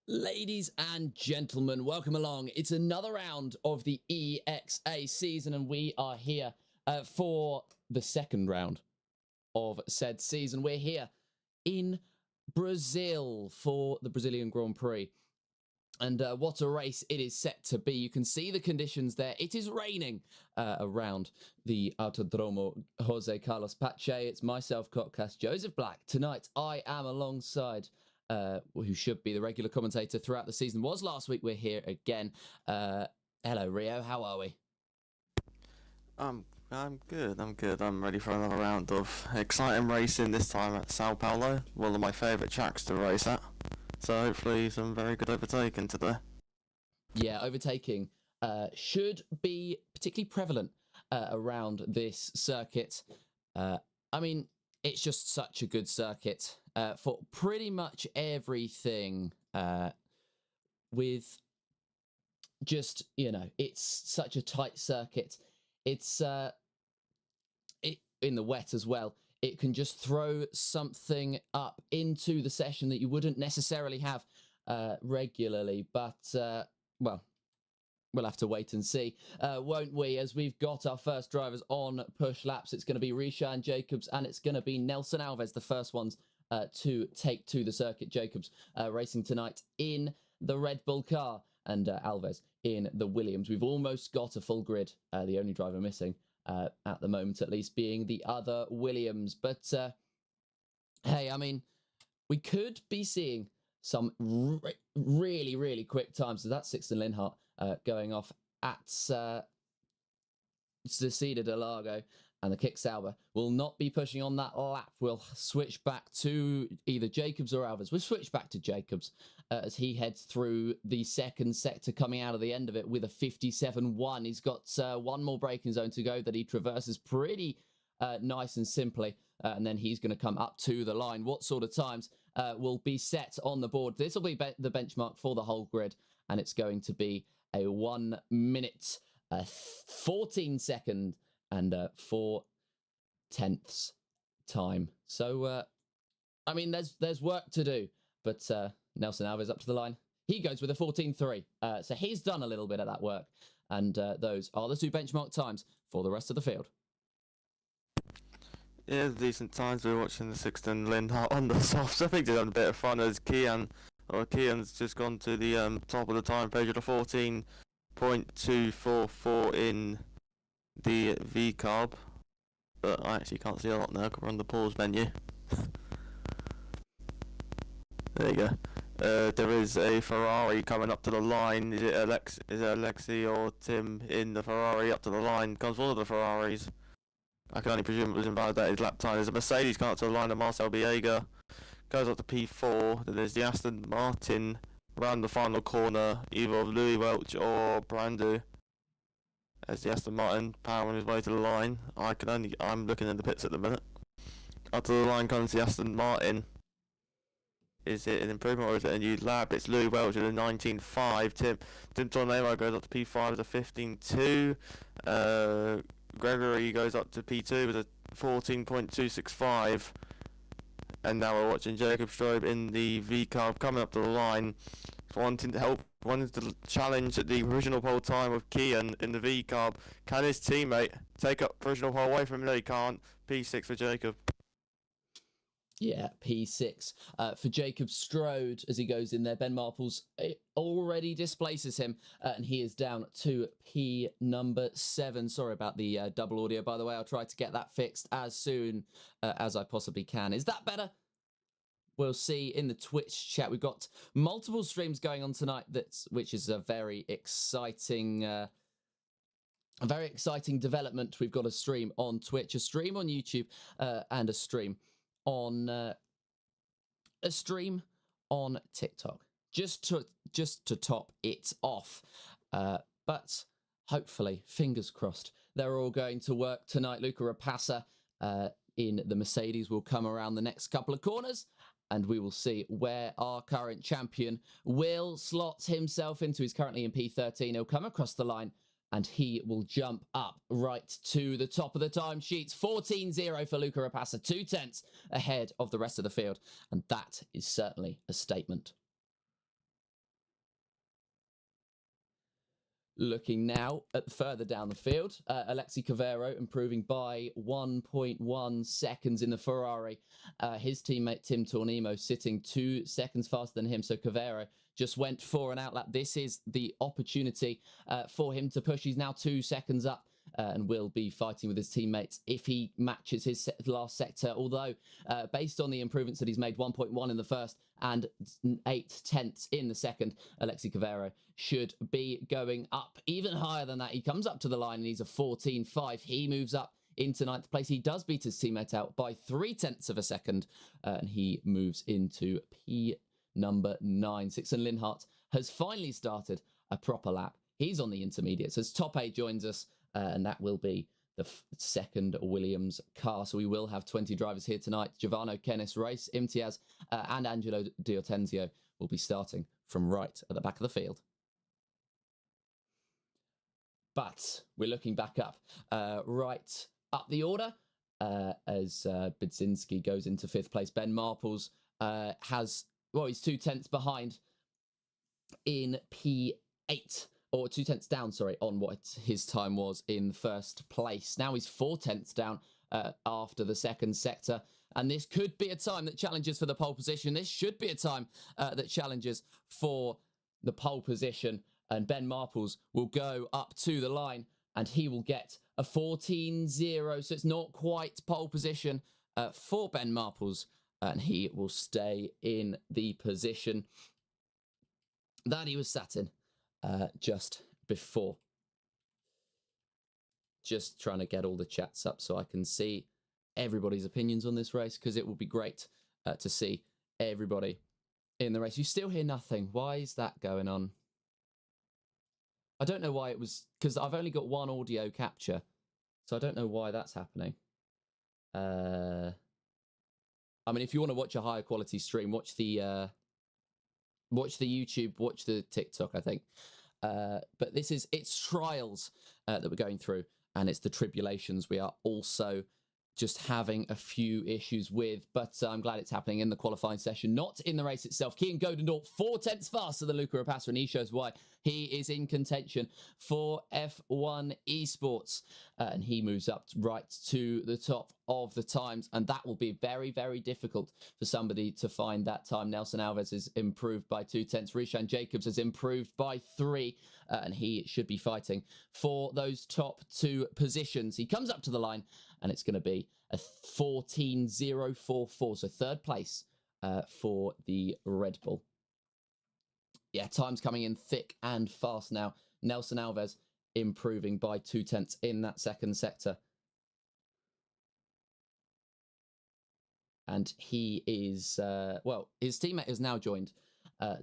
Ladies and gentlemen, welcome along. It's another round of the ExA season, and we are here for the second round of said season. We're here in Brazil for the Brazilian Grand Prix. And what a race it is set to be. You can see the conditions there. It is raining around the Autodromo Jose Carlos Pache. It's myself, Cotcast Joseph Black. Tonight, I am alongside who should be the regular commentator throughout the season. Was last week. We're here again. Hello, Rio. How are we? I'm good. I'm ready for another round of exciting racing, this time at Sao Paulo, one of my favourite tracks to race at. So hopefully some very good overtaking today. Yeah, overtaking should be particularly prevalent around this circuit. I mean, it's just such a good circuit for pretty much everything. With just, it's such a tight circuit. It's in the wet as well. It can just throw something up into the session that you wouldn't necessarily have regularly. But, well, we'll have to wait and see, won't we? As we've got our first drivers on push laps, it's going to be Rishan Jacobs and it's going to be Nelson Alves, the first ones to take to the circuit. Jacobs racing tonight in the Red Bull car and Alves in the Williams. We've almost got a full grid, the only driver missing at the moment, at least, being the other Williams. But, hey, I mean, we could be seeing some really, really quick times. So that's Sixten Linhart going off at Cecida de Largo, and the Kick Sauber will not be pushing on that lap. We'll switch back to either Jacobs or Alves. We'll switch back to Jacobs as he heads through the second sector, coming out of the end of it with a 57.1. He's got one more braking zone to go that he traverses pretty nice and simply, and then he's going to come up to the line. What sort of times will be set on the board? This will be the benchmark for the whole grid, and it's going to be a 1 minute, 14 second, and 4 tenths time. So, I mean, there's work to do, but Nelson Alves up to the line. He goes with a 14.3. So he's done a little bit of that work, and those are the two benchmark times for the rest of the field. Yeah, decent times. We're watching the Sixten Linhart on the softs. I think they've done a bit of fun as Kian's just gone to the top of the time page at a 14.244 in the V-carb, but I actually can't see a lot now because we're on the pause menu. There you go. There is a Ferrari coming up to the line. Is it Alexi or Tim in the Ferrari up to the line? Comes one of the Ferraris. I can only presume it was invalidated lap time. There's a Mercedes coming up to the line of Marcel Biega. Goes up to P4. Then there's the Aston Martin around the final corner, either of Louis Welch or Brandu. As the Aston Martin powering his way to the line. I'm looking in the pits at the minute. Up to the line comes the Aston Martin. Is it an improvement or is it a new lap? It's Louis Welch with a 19.5. Tim Tornado goes up to P5 with a 15.2. Gregory goes up to P2 with a 14.265. And now we're watching Jacob Strobe in the V-carb coming up to the line, wanted to challenge the original pole time of Kian in the V-carb. Can his teammate take up original pole away from him? No, he can't. P6 for Jacob. Yeah, P6 for Jacob Strode as he goes in there. Ben Marples already displaces him, and he is down to P number 7. Sorry about the double audio, by the way. I'll try to get that fixed as soon as I possibly can. Is that better? We'll see in the Twitch chat. We've got multiple streams going on tonight, which is a very exciting development. We've got a stream on Twitch, a stream on YouTube, and a stream on TikTok, just to top it off. But hopefully, fingers crossed, they're all going to work tonight. Luca Rapassa in the Mercedes will come around the next couple of corners, and we will see where our current champion will slot himself into. He's currently in P13. He'll come across the line and he will jump up right to the top of the timesheets. 14.0 for Luca Rapassa, 2 tenths ahead of the rest of the field, and that is certainly a statement. Looking now at further down the field, Alexi Cavero improving by 1.1 seconds in the Ferrari. His teammate Tim Tornimo sitting 2 seconds faster than him. So Cavero just went for an outlap. This is the opportunity for him to push. He's now 2 seconds up and will be fighting with his teammates if he matches his last sector. Although, based on the improvements that he's made, 1.1 in the first and 8/10 in the second, Alexi Cavero should be going up even higher than that. He comes up to the line and he's a 14.5. He moves up into 9th place. He does beat his teammate out by 0.3 of a second, and he moves into P number 9. Sixten Linhart has finally started a proper lap. He's on the intermediates as Top 8 joins us, and that will be the second Williams car. So we will have 20 drivers here tonight. Giovanni Kennis Race, Imtiaz, and Angelo Diotenzio will be starting from right at the back of the field. But we're looking back up, right up the order, as Budzinski goes into 5th place. Ben Marples he's 2/10 behind in P8. Or 2/10 down, sorry, on what his time was in 1st place. Now he's 4/10 down after the second sector. And this could be a time that challenges for the pole position. This should be a time that challenges for the pole position. And Ben Marples will go up to the line and he will get a 14.0. So it's not quite pole position for Ben Marples. And he will stay in the position that he was sat in just before. Just trying to get all the chats up so I can see everybody's opinions on this race, because it will be great to see everybody in the race. You still hear nothing. Why is that going on? I don't know why it was, because I've only got one audio capture, so I don't know why that's happening. I mean, if you want to watch a higher quality stream, watch the YouTube, watch the TikTok, I think. But it's trials that we're going through, and it's the tribulations we are also just having a few issues with. But I'm glad it's happening in the qualifying session, not in the race itself. Kian Godendorp 4/10 faster than Luca Rapassa, and he shows why he is in contention for F1 Esports. And he moves up right to the top of the times, and that will be very, very difficult for somebody to find that time. Nelson Alves is improved by 2/10. Rishan Jacobs has improved by 3, and he should be fighting for those top 2 positions. He comes up to the line, and it's going to be a 14.044, so 3rd place for the Red Bull. Yeah, time's coming in thick and fast now. Nelson Alves improving by 2/10 in that second sector. And he is, his teammate has now joined.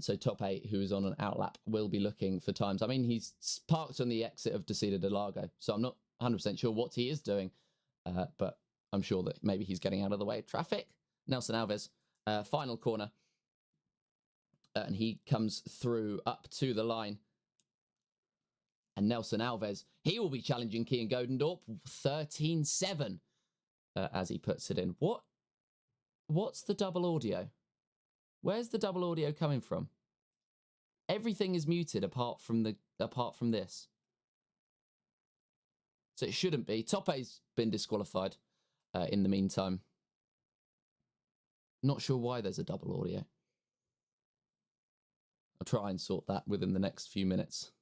So Top 8, who is on an outlap, will be looking for times. I mean, he's parked on the exit of Desida de Largo, so I'm not 100% sure what he is doing. But I'm sure that maybe he's getting out of the way of traffic. Nelson Alves, final corner. And he comes through up to the line. And Nelson Alves, he will be challenging Kian Godendorp 13.7 as he puts it in. What's the double audio? Where's the double audio coming from? Everything is muted apart from this. So it shouldn't be. Top 8's been disqualified in the meantime. Not sure why there's a double audio. I'll try and sort that within the next few minutes.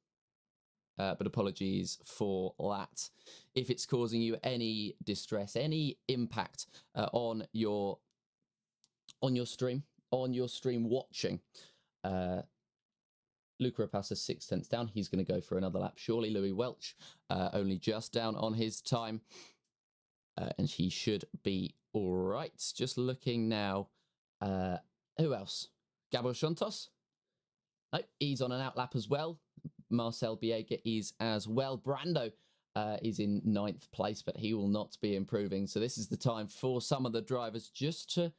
But apologies for that. If it's causing you any distress, any impact on your stream watching, Luca Rapassa 6/10 down. He's going to go for another lap. Surely Louis Welch only just down on his time. And he should be all right. Just looking now. Who else? Gabo Santos? No, he's on an outlap as well. Marcel Biega is as well. Brando is in 9th place, but he will not be improving. So this is the time for some of the drivers just to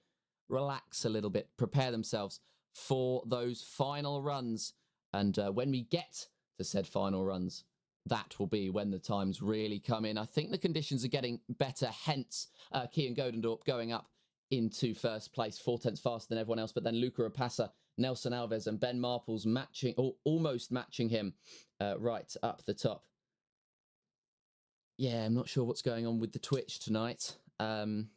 relax a little bit, prepare themselves for those final runs. And when we get to said final runs, that will be when the times really come in. I think the conditions are getting better, hence Kian Godendorp going up into 1st place, 4/10 faster than everyone else. But then Luca Rapassa Nelson Alves and Ben Marples matching, or almost matching him right up the top. Yeah, I'm not sure what's going on with the Twitch tonight. I'm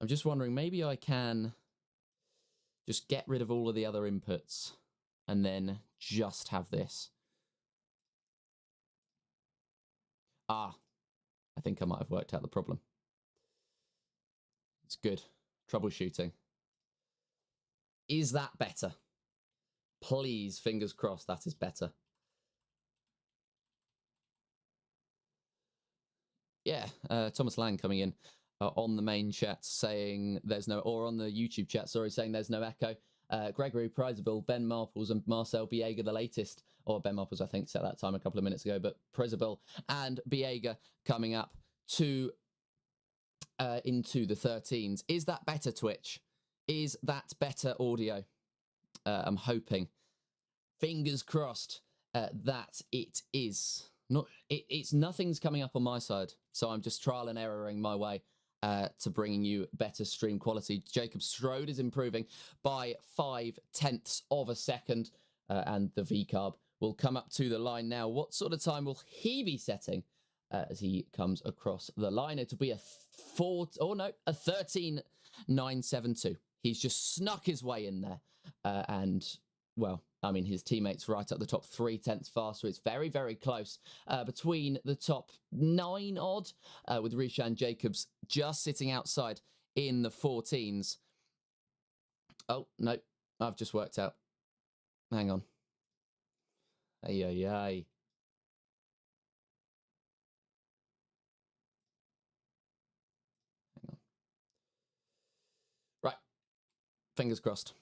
just wondering, maybe I can just get rid of all of the other inputs and then just have this. I think I might have worked out the problem. It's good. Troubleshooting. Is that better? Please, fingers crossed, that is better. Yeah, Thomas Lang coming in on the main chat saying there's no, or on the YouTube chat, sorry, saying there's no echo. Gregory Prizable, Ben Marples and Marcel Biega, the latest, or Ben Marples, I think, set that time a couple of minutes ago, but Prizable and Biega coming up to into the 13s. Is that better, Twitch? Is that better audio? I'm hoping. Fingers crossed that it is. It's nothing's coming up on my side, so I'm just trial and erroring my way to bringing you better stream quality. Jacob Strode is improving by 0.5 of a second, and the VCarb will come up to the line now. What sort of time will he be setting as he comes across the line? It'll be a 13.972. He's just snuck his way in there, and well, I mean, his teammates right up the top 0.3 faster. It's very, very close between the top 9 odd, with Rishan Jacobs just sitting outside in the 14s. Oh, no, I've just worked out. Hang on. Ay, ay, ay. Hang on. Right. Fingers crossed.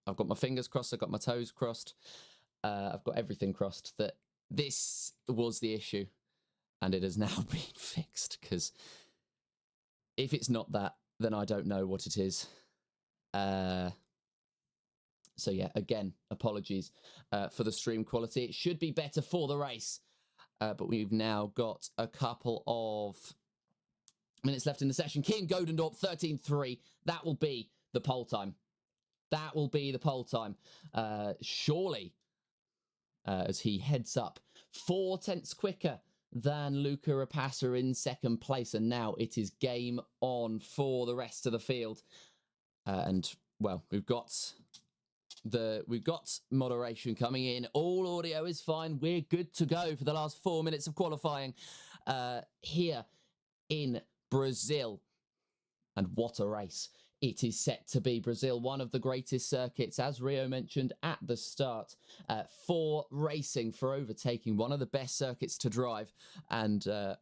I've got my fingers crossed. I've got my toes crossed. I've got everything crossed that this was the issue and it has now been fixed, because if it's not that, then I don't know what it is. So yeah, again, apologies for the stream quality. It should be better for the race, but we've now got a couple of minutes left in the session. Kian Godendorp, 13.3. That will be the pole time. That will be the pole time, surely, as he heads up 0.4 quicker than Luca Rapassa in second place. And now it is game on for the rest of the field. And, well, we've got moderation coming in. All audio is fine. We're good to go for the last 4 minutes of qualifying here in Brazil. And what a race it is set to be. Brazil, one of the greatest circuits, as Rio mentioned at the start, for racing, for overtaking, one of the best circuits to drive. And, well,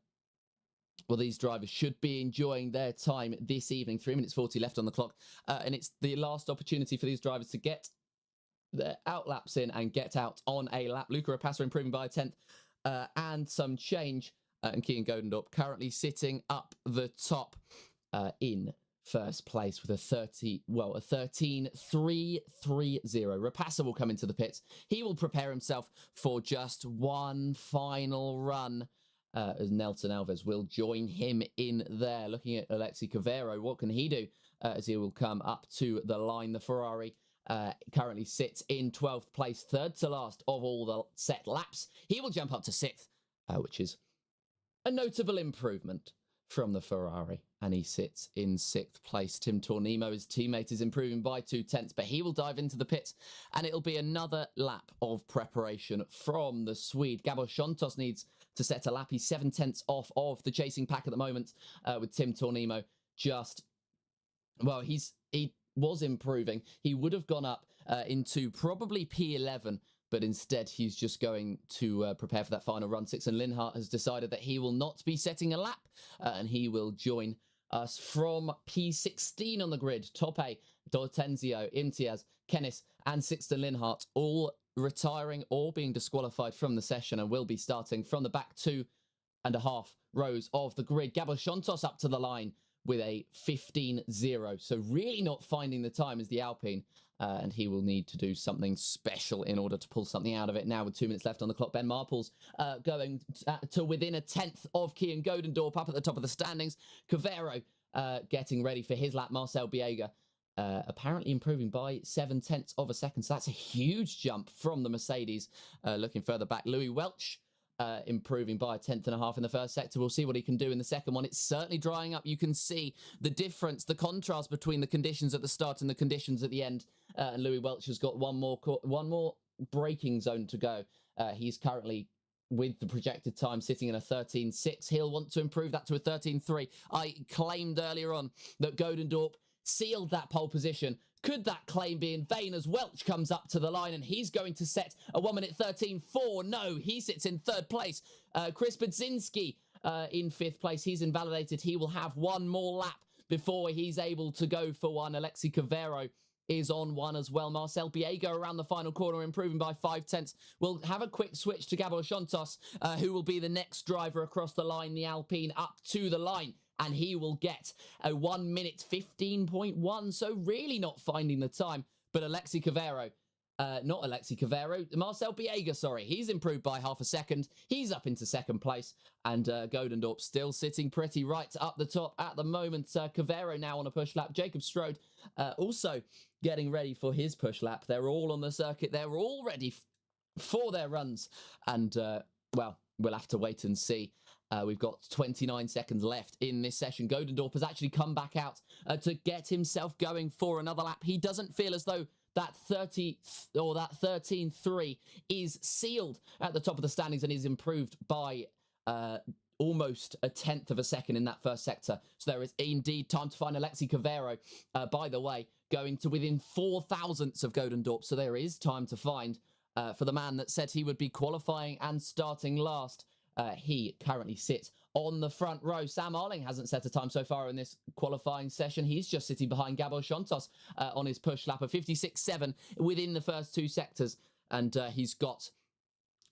these drivers should be enjoying their time this evening. 3 minutes 40 left on the clock. And it's the last opportunity for these drivers to get their outlaps in and get out on a lap. Luca Rapassa improving by a 10th and some change. And Kian Godendorp currently sitting up the top in first place with a 13.330. Rapassa will come into the pits. He will prepare himself for just one final run, as Nelson Alves will join him in there. Looking at Alexi Cavero, what can he do as he will come up to the line? The Ferrari currently sits in 12th place, third to last of all the set laps. He will jump up to 6th, which is a notable improvement from the Ferrari, and he sits in 6th place. Tim Tornimo, his teammate, is improving by 0.2, but he will dive into the pits, and it'll be another lap of preparation from the Swede. Gabor Shontos needs to set a lap. He's 0.7 off of the chasing pack at the moment, with Tim Tornimo just, well, he was improving. He would have gone up into probably P11, but instead he's just going to prepare for that final run. Sixten Linhart has decided that he will not be setting a lap, and he will join us from P16 on the grid. Tope, D'Ortenzio, Imtiaz, Kennis, and Sixten Linhart all retiring or being disqualified from the session and will be starting from the back 2.5 rows of the grid. Gabor Shontos up to the line with a 15.0. So really not finding the time as the Alpine. And he will need to do something special in order to pull something out of it. Now with 2 minutes left on the clock, Ben Marples going to within a 10th of Kian Godendorp up at the top of the standings. Cavero getting ready for his lap. Marcel Biega apparently improving by 0.7 of a second. So that's a huge jump from the Mercedes. Looking further back, Louis Welch improving by 1.5 in the first sector. We'll see what he can do in the second one. It's certainly drying up. You can see the difference, the contrast between the conditions at the start and the conditions at the end. And Louis Welch has got one more braking zone to go. He's currently, with the projected time, sitting in a 13.6. He'll want to improve that to a 13.3. I claimed earlier on that Godendorp sealed that pole position. Could that claim be in vain as Welch comes up to the line and he's going to set a 1 minute 13.4? No, he sits in third place. Chris Budzinski in fifth place. He's invalidated. He will have one more lap before he's able to go for one. Alexi Cavero is on one as well. Marcel Biego around the final corner, improving by 0.5. We'll have a quick switch to Gabor Shontos, who will be the next driver across the line, the Alpine, up to the line. And he will get a 1 minute 15.1. So really not finding the time. But Alexi Cavero, Marcel Biega, sorry. He's improved by 0.5 seconds. He's up into second place. And Godendorp still sitting pretty right up the top at the moment. Cavero now on a push lap. Jacob Strode also getting ready for his push lap. They're all on the circuit. They're all ready for their runs. And, well, we'll have to wait and see. We've got 29 seconds left in this session. Godendorp has actually come back out to get himself going for another lap. He doesn't feel as though that 13.3 is sealed at the top of the standings and is improved by almost 1/10 of a second in that first sector. So there is indeed time to find Alexi Cavero, by the way, going to within 0.004 of Godendorp. So there is time to find for the man that said he would be qualifying and starting last. He currently sits on the front row. Sam Arling hasn't set a time so far in this qualifying session. He's just sitting behind Gabor Shontos on his push lap of 56.7 within the first two sectors. And he's got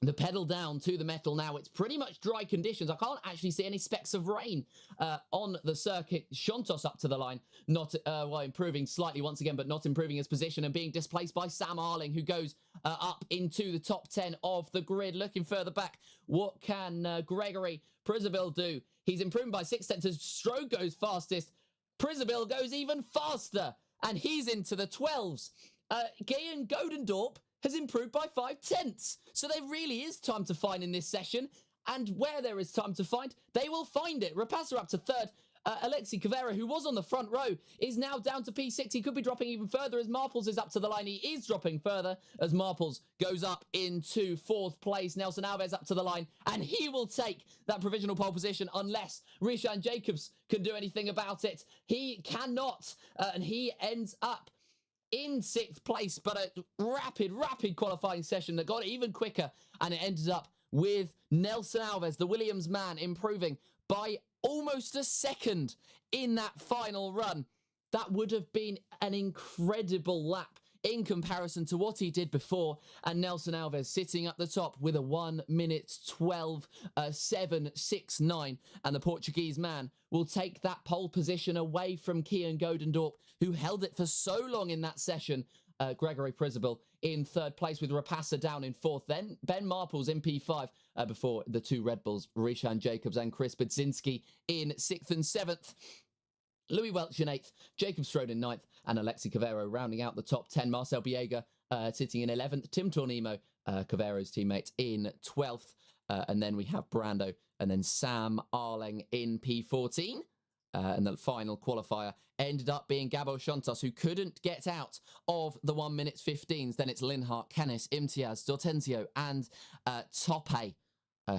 the pedal down to the metal now. It's pretty much dry conditions. I can't actually see any specks of rain on the circuit. Shontos up to the line, not improving slightly once again, but not improving his position and being displaced by Sam Arling, who goes up into the top 10 of the grid. Looking further back, what can Gregory Prizabil do? He's improving by 0.6. Strode goes fastest. Prizabil goes even faster, and he's into the 12s. Gian Godendorp has improved by 0.5. So there really is time to find in this session. And where there is time to find, they will find it. Rapassa up to third. Alexi Cavero, who was on the front row, is now down to P6. He could be dropping even further as Marples is up to the line. He is dropping further as Marples goes up into fourth place. Nelson Alves up to the line, and he will take that provisional pole position unless Rishan Jacobs can do anything about it. He cannot, and he ends up in sixth place, but a rapid qualifying session that got even quicker, and it ended up with Nelson Alves, the Williams man, improving by almost a second in that final run. That would have been an incredible lap in comparison to what he did before, and Nelson Alves sitting at the top with a 1 minute 12.769, and the Portuguese man will take that pole position away from Kian Godendorp, who held it for so long in that session. Gregory Prizabil in third place with Rapassa down in fourth. Then Ben Marples in P5 before the two Red Bulls, Rishan Jacobs and Chris Budzinski in sixth and seventh. Louis Welch in 8th, Jacob Strode in 9th, and Alexi Cavero rounding out the top 10. Marcel Biega sitting in 11th. Tim Tornimo, Cavero's teammate, in 12th. And then we have Brando and then Sam Arling in P14. And the final qualifier ended up being Gabor Shontos, who couldn't get out of the 1 minute 15s. Then it's Linhart, Canis, Imtiaz, Dortenzio, and Tope,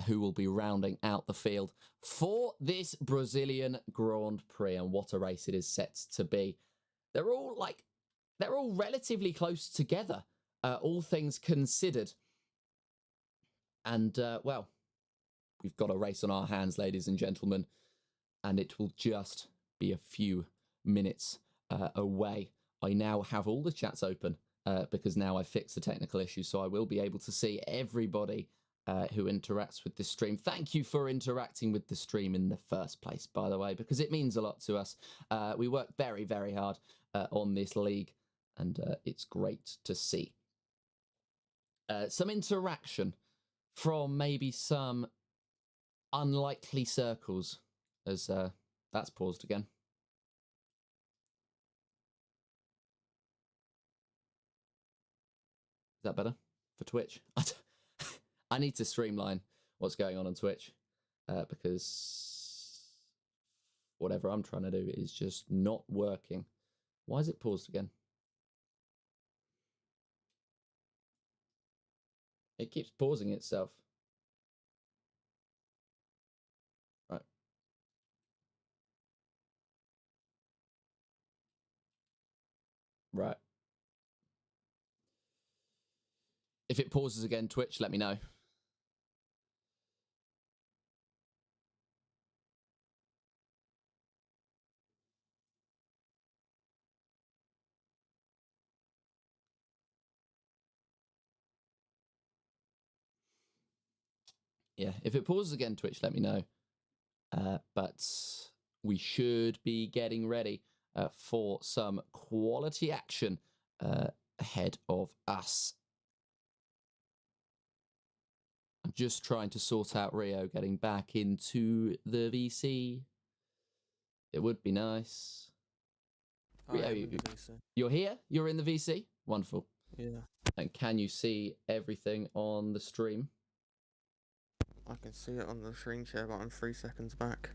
who will be rounding out the field for this Brazilian Grand Prix. And what a race it is set to be. They're all relatively close together, all things considered. And, well, we've got a race on our hands, ladies and gentlemen, and it will just be a few minutes away. I now have all the chats open because now I've fixed the technical issue, so I will be able to see everybody who interacts with this stream. Thank you for interacting with the stream in the first place, by the way, because it means a lot to us. We work very, very hard on this league, and it's great to see. Some interaction from maybe some unlikely circles, as that's paused again. that better for Twitch? I need to streamline what's going on Twitch because whatever I'm trying to do is just not working. Why is it paused again? It keeps pausing itself. Right. Right. If it pauses again, Twitch, let me know. Yeah, if it pauses again, Twitch, let me know. But we should be getting ready for some quality action ahead of us. I'm just trying to sort out Rio getting back into the VC. It would be nice. Rio, you're here? You're in the VC? Wonderful. Yeah. And can you see everything on the stream? I can see it on the screen share, but I'm 3 seconds back.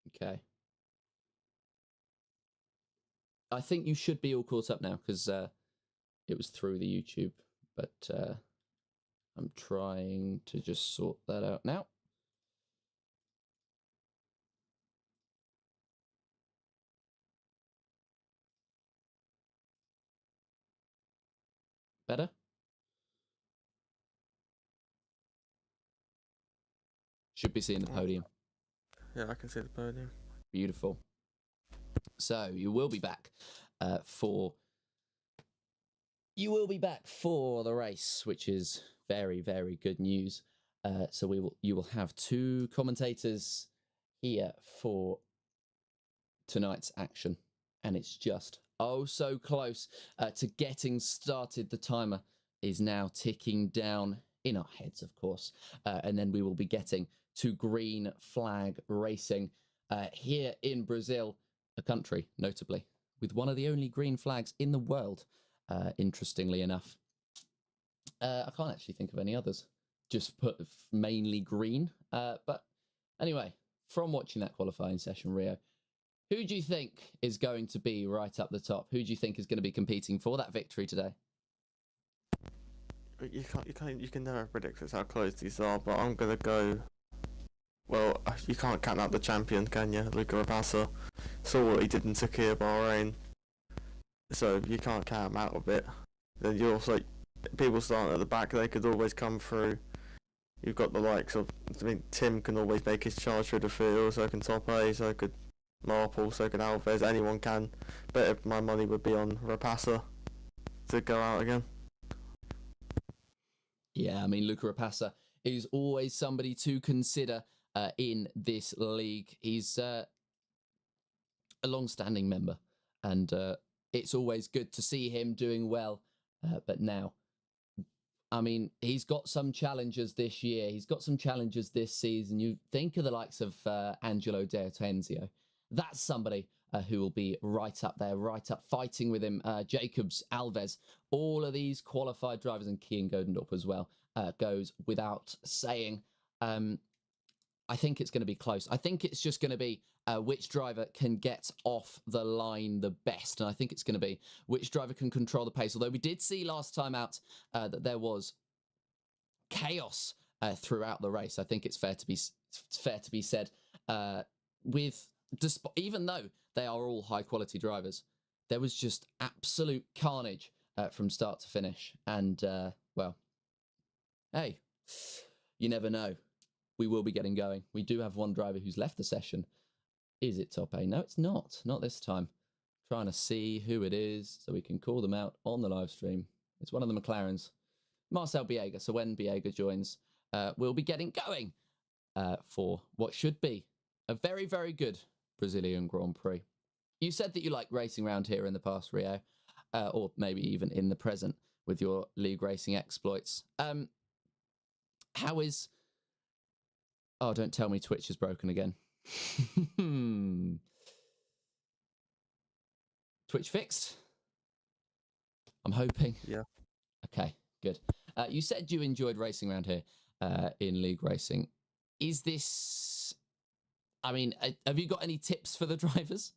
Okay. I think you should be all caught up now because it was through the YouTube, but I'm trying to just sort that out now. Better? Should be seeing the podium. Yeah, I can see the podium. Beautiful. So you will be back for the race, which is very, very good news. So you will have two commentators here for tonight's action, and it's just oh so close to getting started. The timer is now ticking down in our heads, of course, and then we will be getting to green flag racing here in Brazil, a country notably with one of the only green flags in the world, interestingly enough. I can't actually think of any others, just put mainly green, but anyway, from watching that qualifying session, Rio, who do you think is going to be right up the top? Who do you think is going to be competing for that victory today? You can never predict how close these are, but I'm gonna go. Well, you can't count out the champion, can you? Luca Rapassa. Saw what he did in Turkey, Bahrain. So you can't count him out of it. Then you also, people starting at the back, they could always come through. You've got the likes of, I mean, Tim can always make his charge through the field, so can Tope, so could Marple, so can Alves, anyone can. But my money would be on Rapassa to go out again. Yeah, I mean, Luca Rapassa is always somebody to consider in this league. He's a long-standing member, and it's always good to see him doing well. But now, I mean, he's got some challenges this year. He's got some challenges this season. You think of the likes of Angelo D'Artenzio. That's somebody who will be right up there, right up fighting with him. Jacobs, Alves, all of these qualified drivers, and Kian Godendorp as well, goes without saying. I think it's going to be close. I think it's just going to be which driver can get off the line the best. And I think it's going to be which driver can control the pace. Although we did see last time out that there was chaos throughout the race. I think it's fair to be said even though they are all high quality drivers, there was just absolute carnage from start to finish. And well, hey, you never know. We will be getting going. We do have one driver who's left the session. Is it Top A? No, it's not. Not this time. Trying to see who it is so we can call them out on the live stream. It's one of the McLarens, Marcel Biega. So when Biega joins, we'll be getting going for what should be a very, very good Brazilian Grand Prix. You said that you like racing around here in the past, Rio, or maybe even in the present with your league racing exploits. How is... Oh, don't tell me Twitch is broken again. Twitch fixed? I'm hoping. Yeah. Okay, good. You said you enjoyed racing around here in league racing. Is this... I mean, have you got any tips for the drivers?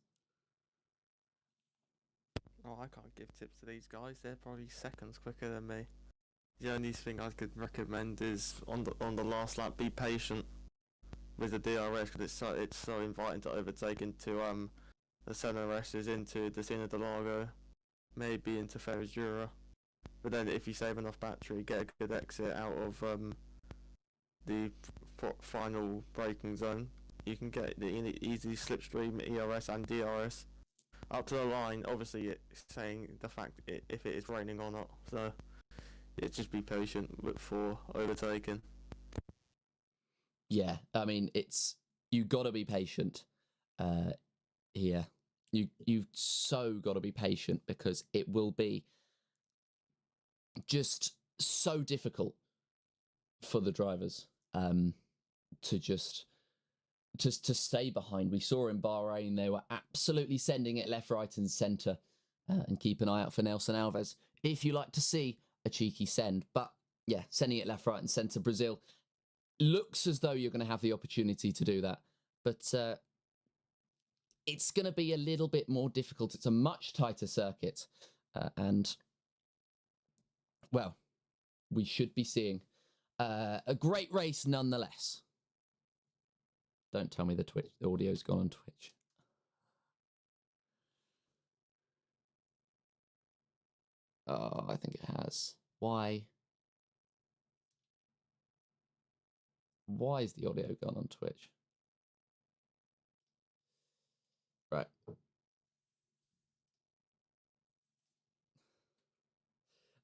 Oh, I can't give tips to these guys. They're probably seconds quicker than me. The only thing I could recommend is on the last lap, be patient with the DRS because it's so inviting to overtake into the CNRSs, into the Cena de Largo, maybe into Ferradura. But then if you save enough battery, get a good exit out of the final braking zone, you can get the easy slipstream ERS and DRS up to the line. Obviously, it's saying the fact if it is raining or not. So just be patient for overtaking. Yeah, I mean, you got to be patient here. You've so got to be patient because it will be just so difficult for the drivers to stay behind. We saw in Bahrain they were absolutely sending it left, right, and centre. And keep an eye out for Nelson Alves if you like to see a cheeky send. But yeah, sending it left, right, and centre. Brazil looks as though you're going to have the opportunity to do that, but it's going to be a little bit more difficult. It's a much tighter circuit, and well, we should be seeing a great race nonetheless. Don't tell me the audio's gone on Twitch. Oh, I think it has. Why is the audio gone on Twitch? Right.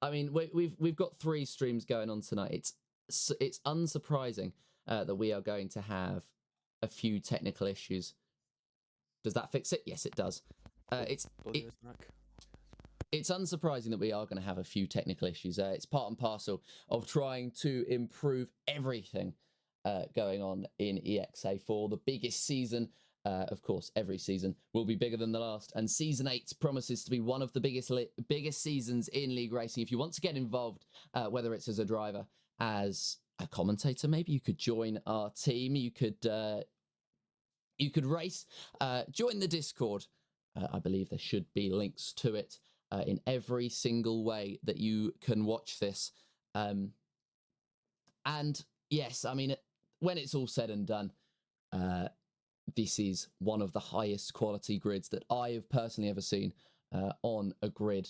I mean, we've got 3 streams going on tonight. It's unsurprising that we are going to have a few technical issues. Does that fix it? Yes, it does. It's unsurprising that we are going to have a few technical issues. It's part and parcel of trying to improve everything going on in ExA for the biggest season. Of course, every season will be bigger than the last, and Season 8 promises to be one of the biggest seasons in league racing. If you want to get involved, whether it's as a driver, as a commentator, maybe you could join our team. You could race. Join the Discord. I believe there should be links to it in every single way that you can watch this. And yes, I mean, when it's all said and done, this is one of the highest quality grids that I have personally ever seen on a grid,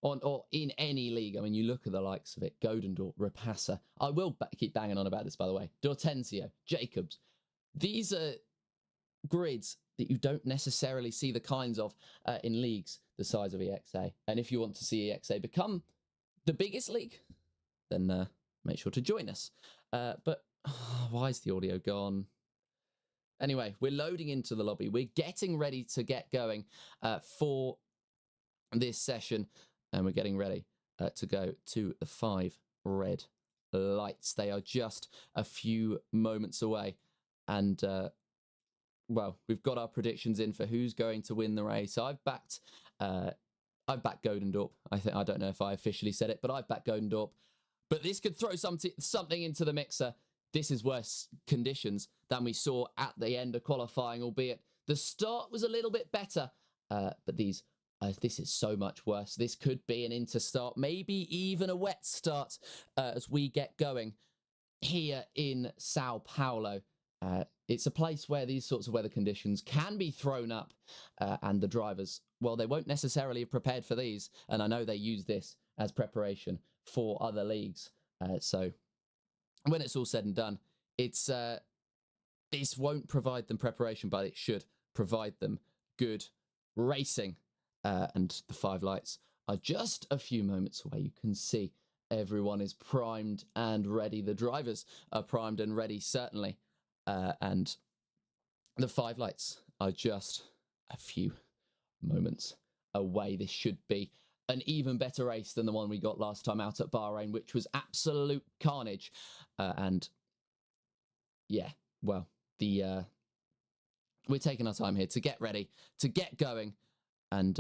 or in any league. I mean, you look at the likes of it: Godendorp, Rapassa. I will keep banging on about this, by the way. D'Ortensio, Jacobs. These are grids that you don't necessarily see the kinds of in leagues the size of ExA. And if you want to see ExA become the biggest league, then make sure to join us. But why is the audio gone? Anyway, we're loading into the lobby. We're getting ready to get going for this session, and we're getting ready to go to the 5 red lights. They are just a few moments away, and well, we've got our predictions in for who's going to win the race. I've backed Godendorp. I don't know if I officially said it, but I've backed Godendorp. But this could throw something into the mixer. This is worse conditions than we saw at the end of qualifying, albeit the start was a little bit better. But this is so much worse. This could be an interstart, maybe even a wet start as we get going here in Sao Paulo. It's a place where these sorts of weather conditions can be thrown up, and the drivers, well, they won't necessarily have prepared for these, and I know they use this as preparation for other leagues. So when it's all said and done, this won't provide them preparation, but it should provide them good racing. And the 5 lights are just a few moments away. You can see everyone is primed and ready. The drivers are primed and ready, certainly. And the 5 lights are just a few moments away. This should be an even better race than the one we got last time out at Bahrain, which was absolute carnage. And yeah, well, we're taking our time here to get ready, to get going. And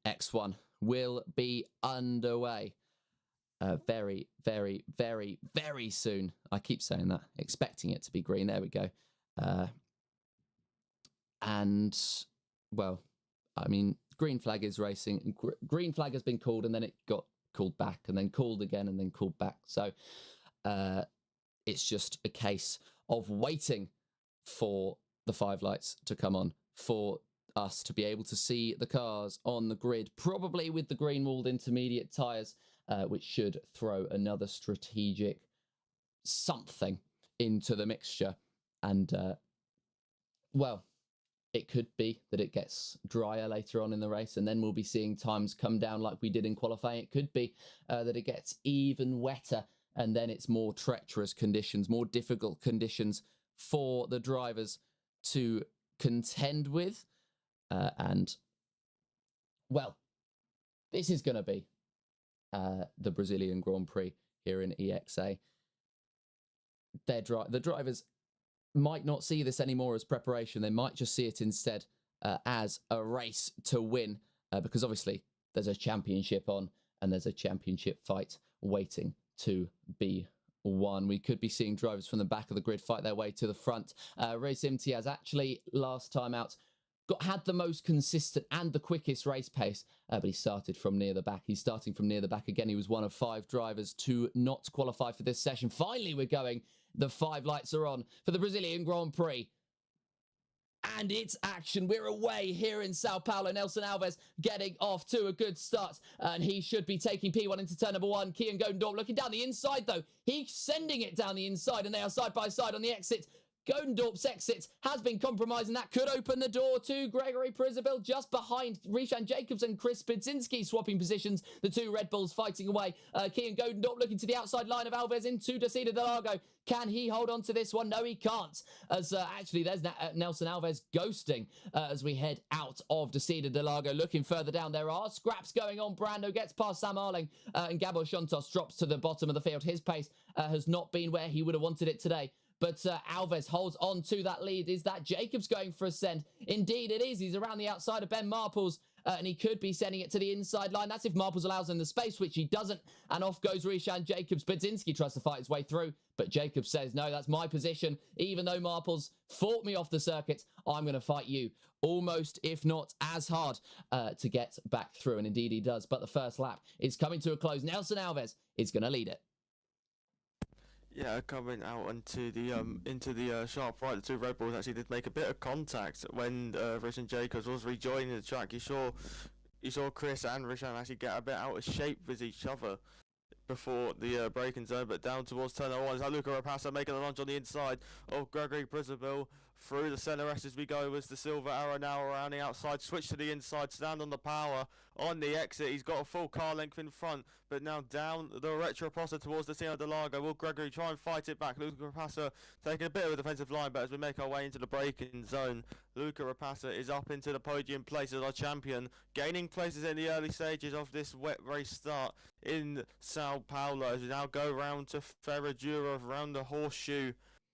X1 will be underway very, very, very, very soon. I keep saying that, expecting it to be green. There we go. And, well, I mean, green flag is racing. Green flag has been called, and then it got called back, and then called again, and then called back. So it's just a case of waiting for the 5 lights to come on, for us to be able to see the cars on the grid, probably with the green walled intermediate tyres, which should throw another strategic something into the mixture. And, well, it could be that it gets drier later on in the race, and then we'll be seeing times come down like we did in qualifying. It could be that it gets even wetter, and then it's more treacherous conditions, more difficult conditions for the drivers to contend with. And, well, this is going to be the Brazilian Grand Prix here in ExA. The drivers might not see this anymore as preparation. They might just see it instead as a race to win, because obviously there's a championship on, and there's a championship fight waiting to be won. We could be seeing drivers from the back of the grid fight their way to the front. Race Imtiaz actually last time out had the most consistent and the quickest race pace, but he started from near the back. He's starting from near the back again. He was one of 5 drivers to not qualify for this session. Finally, we're going. The 5 lights are on for the Brazilian Grand Prix. And it's action. We're away here in Sao Paulo. Nelson Alves getting off to a good start. And he should be taking P1 into turn number 1. Kian Godendorp looking down the inside, though. He's sending it down the inside, and they are side by side on the exit. Godendorp's exit has been compromised, and that could open the door to Gregory Prizabel just behind Rishan Jacobs and Chris Spidzinski swapping positions. The 2 Red Bulls fighting away. Kian Godendorp looking to the outside line of Alves into Desida de Largo. Can he hold on to this one? No, he can't. As actually, there's Nelson Alves ghosting as we head out of Desida de Largo. Looking further down, there are scraps going on. Brando gets past Sam Arling, and Gabo Shontos drops to the bottom of the field. His pace has not been where he would have wanted it today. But Alves holds on to that lead. Is that Jacobs going for a send? Indeed it is. He's around the outside of Ben Marples, and he could be sending it to the inside line. That's if Marples allows him the space, which he doesn't. And off goes Rishan Jacobs. Budzinski tries to fight his way through, but Jacobs says, no, that's my position. Even though Marples fought me off the circuit, I'm going to fight you almost, if not as hard, to get back through. And indeed he does. But the first lap is coming to a close. Nelson Alves is going to lead it. Yeah, coming out into the sharp right, the 2 Red Bulls actually did make a bit of contact when Rishan Jacobs was rejoining the track. You saw Chris and Rishan actually get a bit out of shape with each other before the braking zone, but down towards turn 1 is Luca Rapassa making a lunge on the inside of Gregory Prizabel. Through the centre rest as we go as the silver arrow now around the outside, switch to the inside, stand on the power on the exit. He's got a full car length in front, but now down the Retroposta towards the Sino de Largo. Will Gregory try and fight it back? Luca Rapassa taking a bit of a defensive line, but as we make our way into the braking zone, Luca Rapassa is up into the podium place as our champion, gaining places in the early stages of this wet race start in Sao Paulo as we now go round to Ferradura around the horseshoe.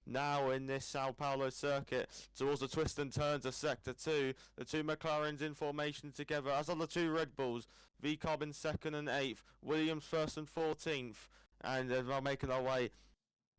Now in this Sao Paulo circuit towards the twists and turns of Sector 2. The 2 McLarens in formation together, as are the 2 Red Bulls. V-Carb in 2nd and 8th. Williams 1st and 14th. And we're making our way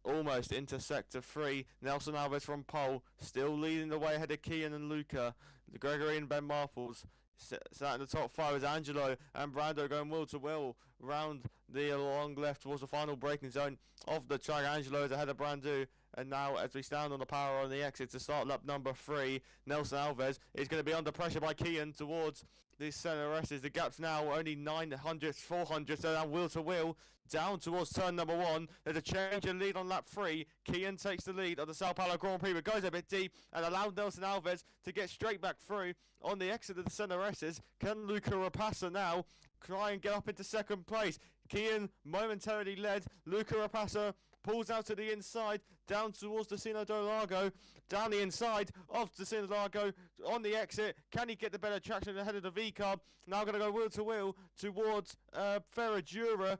almost into Sector 3. Nelson Alves from pole, still leading the way ahead of Kian and Luca. Gregory and Ben Marples sat in the top 5 as Angelo and Brando going wheel to wheel round the long left towards the final braking zone of the track. Angelo is ahead of Brando. And now as we stand on the power on the exit to start lap number 3, Nelson Alves is going to be under pressure by Kian towards the centre rest. The gap's now only 900, 400, so now wheel to wheel down towards turn number 1. There's a change in lead on lap 3. Kian takes the lead of the Sao Paulo Grand Prix, but goes a bit deep and allows Nelson Alves to get straight back through on the exit of the centre rests. Can Luca Rapassa now try and get up into 2nd place? Kian momentarily led. Luca Rapassa pulls out to the inside, down towards the Sino do Largo, down the inside of the Sino do Largo, on the exit. Can he get the better traction ahead of the V-Carb? Now going to go wheel to wheel towards Ferradura.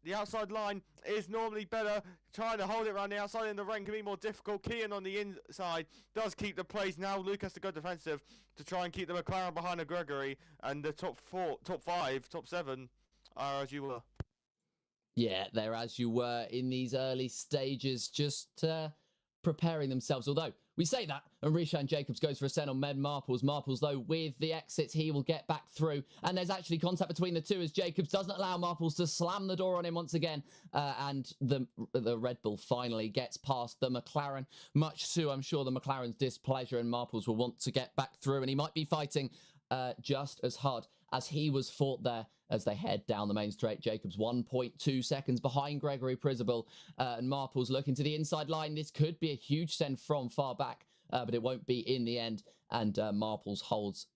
The outside line is normally better. Trying to hold it around the outside in the rain can be more difficult. Kean on the inside does keep the place. Now Luke has to go defensive to try and keep the McLaren behind the Gregory. And the top 4, top 5, top 7 are as you were. Yeah, they're as you were in these early stages, just preparing themselves. Although we say that, and Rishan Jacobs goes for a send on Ben Marples. Marples, though, with the exits, he will get back through. And there's actually contact between the two as Jacobs doesn't allow Marples to slam the door on him once again. And the Red Bull finally gets past the McLaren, much to, I'm sure, the McLaren's displeasure. And Marples will want to get back through. And he might be fighting just as hard as he was fought there as they head down the main straight. Jacobs 1.2 seconds behind Gregory Prizabal, and Marples looking to the inside line. This could be a huge send from far back, but it won't be in the end. And Marples holds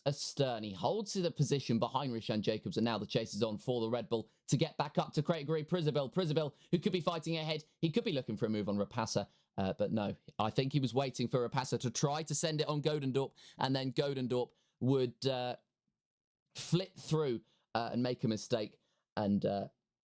astern. He holds to the position behind Rishan Jacobs, and now the chase is on for the Red Bull to get back up to Gregory Prizabal. Prizabal, who could be fighting ahead. He could be looking for a move on Rapassa, but no. I think he was waiting for Rapassa to try to send it on Godendorp, and then Godendorp would flit through and make a mistake. And,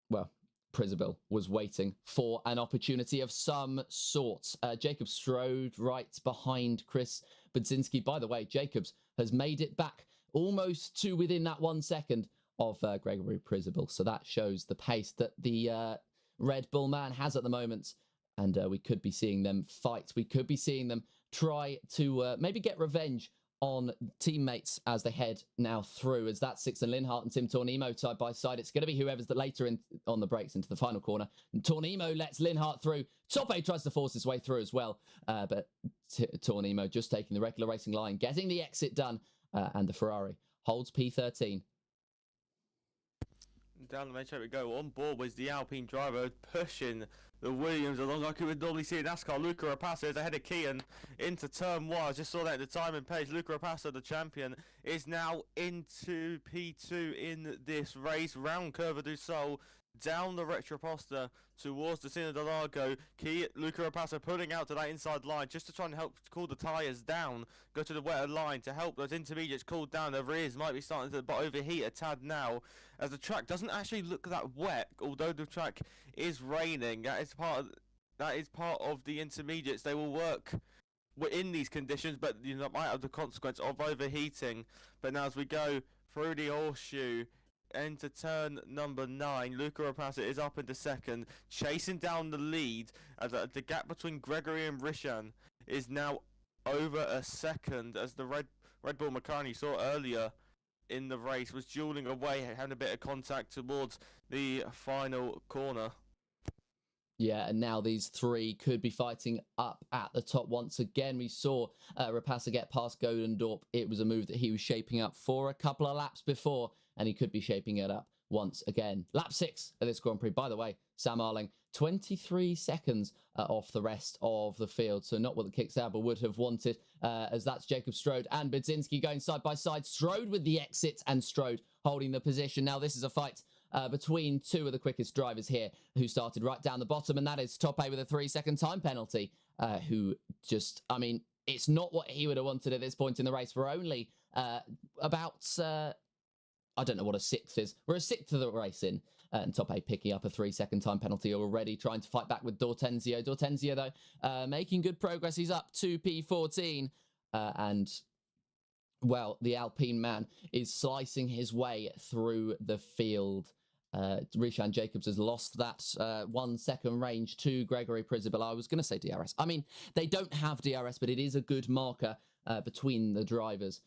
well, Prizabal was waiting for an opportunity of some sort. Jacob strode right behind Chris Budzinski. By the way, Jacobs has made it back almost to within that 1 second of Gregory Prizabal. So that shows the pace that the Red Bull man has at the moment. And we could be seeing them fight. We could be seeing them try to maybe get revenge on teammates as they head now through, as that's Sixten Linhart and Tim Tornimo side by side. It's going to be whoever's the later in on the breaks into the final corner. And Tornimo lets Linhart through. Tope tries to force his way through as well, but Tornimo just taking the regular racing line, getting the exit done, and the Ferrari holds P13. Down the main straight we go. On board was the Alpine driver pushing the Williams along like you would normally see in NASCAR. Luca Rapassa is ahead of Kean into turn 1. I just saw that at the timing page. Luca Rapassa, the champion, is now into P2 in this race. Round Curva du Sol, down the Retroposta towards the Cena de Largo. Luca Rapassa pulling out to that inside line just to try and help cool the tyres down. Go to the wetter line to help those intermediates cool down. The rears might be starting to overheat a tad now, as the track doesn't actually look that wet, although the track is raining. That is part of the intermediates. They will work in these conditions, but you know, might have the consequence of overheating. But now as we go through the horseshoe into turn number 9, Luca Rapassa is up into second, chasing down the lead. As the gap between Gregory and Rishan is now over a second, as the Red Bull McLaren you saw earlier in the race was dueling away, having a bit of contact towards the final corner. Yeah, and now these three could be fighting up at the top once again. We saw Rapassa get past Godendorp. It was a move that he was shaping up for a couple of laps before, and he could be shaping it up once again. Lap 6 of this Grand Prix. By the way, Sam Arling, 23 seconds off the rest of the field. So not what the Kicksauber would have wanted, as that's Jacob Strode and Budzinski going side by side. Strode with the exit and Strode holding the position. Now this is a fight between two of the quickest drivers here who started right down the bottom, and that is Tope with a 3-second time penalty, who just, I mean, it's not what he would have wanted at this point in the race. We're only about, I don't know what a sixth is. We're a sixth of the race in, and Tope picking up a 3-second time penalty already, trying to fight back with Dortenzio. Dortenzio, though, making good progress. He's up to P14, and well, the Alpine man is slicing his way through the field. Rishan Jacobs has lost that 1 second range to Gregory Prizabal. I was going to say DRS. I mean, they don't have DRS, but it is a good marker between the drivers,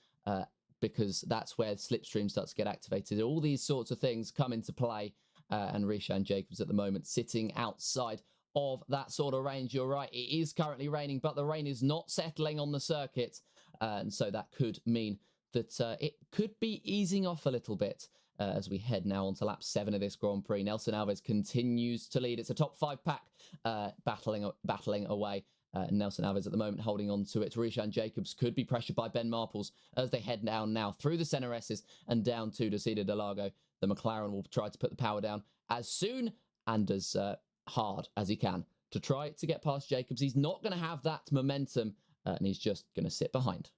because that's where slipstream starts to get activated. All these sorts of things come into play, and Rishan Jacobs at the moment sitting outside of that sort of range. You're right, it is currently raining, but the rain is not settling on the circuit, and so that could mean that it could be easing off a little bit as we head now onto lap 7 of this Grand Prix. Nelson Alves continues to lead. It's a top 5 pack battling away. Nelson Alves at the moment holding on to it. Rishan Jacobs could be pressured by Ben Marples as they head down now through the center S's and down to Desida de Largo. The McLaren will try to put the power down as soon and as hard as he can to try to get past Jacobs. He's not going to have that momentum, and he's just going to sit behind.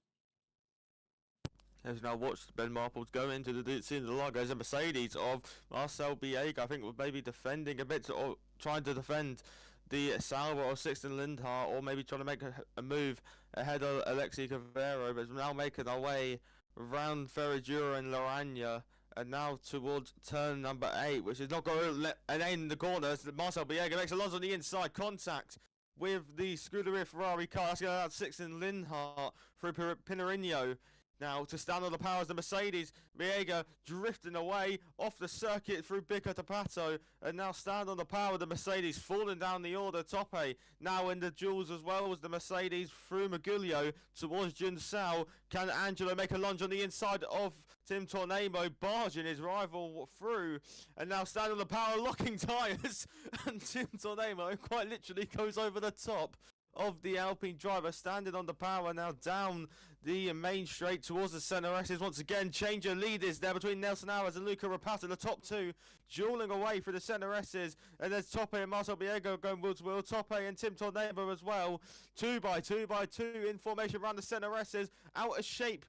As now watched Ben Marples go into the scene of the line. Goes a Mercedes of Marcel Biega. I think was maybe defending a bit, or trying to defend the Sauber of Sixten Lindhart, or maybe trying to make a move ahead of Alexi Cavero, but now making our way around Ferradura and Lorania, and now towards turn number 8, which is not going to let an end in the corner. So Marcel Biega makes a lot on the inside, contact with the Scuderia Ferrari car. That's going to Sixten Lindhart through Pinarino. Now to stand on the power as the Mercedes. Biega drifting away off the circuit through Bica de Pato, and now stand on the power of the Mercedes, falling down the order. Tope now in the duels as well as the Mercedes through Magulio towards Junsao. Can Angelo make a lunge on the inside of Tim Tornemo, barging his rival through, and now stand on the power, locking tyres, and Tim Tornemo quite literally goes over the top of the Alpine driver, standing on the power now down the main straight towards the centre S's. Once again, change of leaders there between Nelson Alves and Luca Rapata, the top two dueling away through the centre S's, and there's Tope and Marcel Biega going wheel to wheel. Tope and Tim Tornebo as well, 2 by 2 by 2 in formation around the centre S's. Out of shape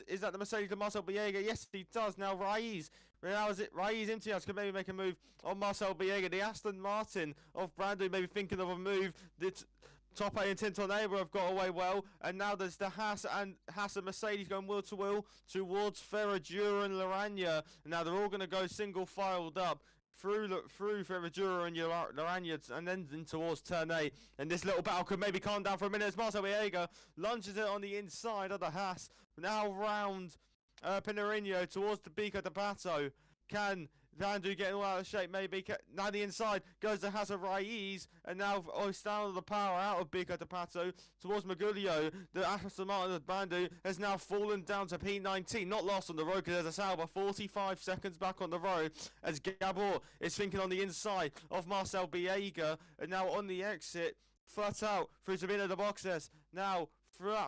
is that the Mercedes of Marcel Biega? Yes, he does. Now Raiz. Now is it Raiz Imtiaz can maybe make a move on Marcel Biega. The Aston Martin of Brando maybe thinking of a move that Tope and Tintorneighbour have got away well, and now there's the Haas and Mercedes going wheel to wheel towards Ferradura and Lorania. Now they're all going to go single filed up through Ferradura and Lorania, and then in towards turn 8. And this little battle could maybe calm down for a minute as Marcel Biega lunges it on the inside of the Haas. Now round Pinarino towards the Bica de Pato. Can Vandu getting all out of shape, maybe. Now the inside goes to Hazard Raiz, and now down the power out of Bica de Pato towards Magulio. The Aston Martin of Bandu has now fallen down to P19, not lost on the road because there's a Sauber 45 seconds back on the road as Gabor is thinking on the inside of Marcel Biega, and now on the exit, flat out through Sabina de Boxes. Now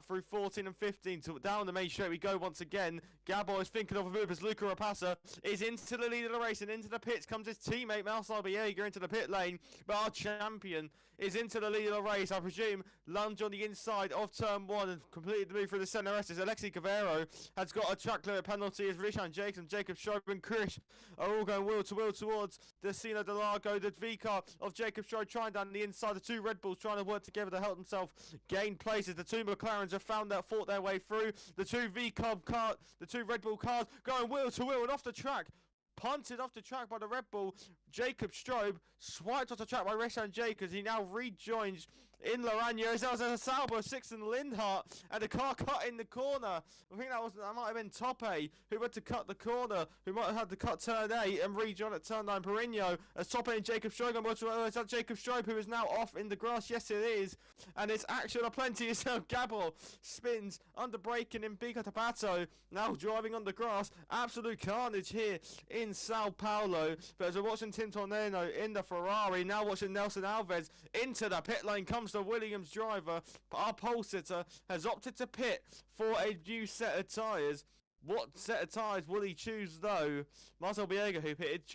through 14 and 15 to down the main straight we go once again. Gabor is thinking of a move as Luca Rapasa is into the lead of the race, and into the pits comes his teammate Marcel Biega into the pit lane, but our champion is into the lead of the race. I presume lunge on the inside of turn 1 and completed the move through the centre rest as Alexi Cavero has got a track limit penalty as Rishan Jacobs and Jacob Strobe and Krish are all going wheel to wheel towards the Sina de Largo. The V-car of Jacob Strobe trying down the inside, the two Red Bulls trying to work together to help themselves gain places. The two McLarens have fought their way through. The two the two Red Bull cars going wheel to wheel and off the track. Punted off the track by the Red Bull. Jacob Strobe swiped off the track by Reshan Jacobs. He now rejoins in Lorania as there was a Sauber, Sixten Lindhart, and the car cut in the corner. I think that might have been Tope who had to cut the corner, who might have had to cut turn 8 and rejoin at turn 9. Perigno as Tope and Jacob Strobe. Is that Jacob Strobe who is now off in the grass? Yes, it is. And it's action aplenty as Gabor spins under braking in Bica Tapato. Now driving on the grass. Absolute carnage here in Sao Paulo. But as we're watching Tim Torneno in the Ferrari, now watching Nelson Alves into the pit lane comes the Williams driver. Our pole sitter has opted to pit for a new set of tyres. What set of tyres will he choose though? Marcel Biega, who pitted,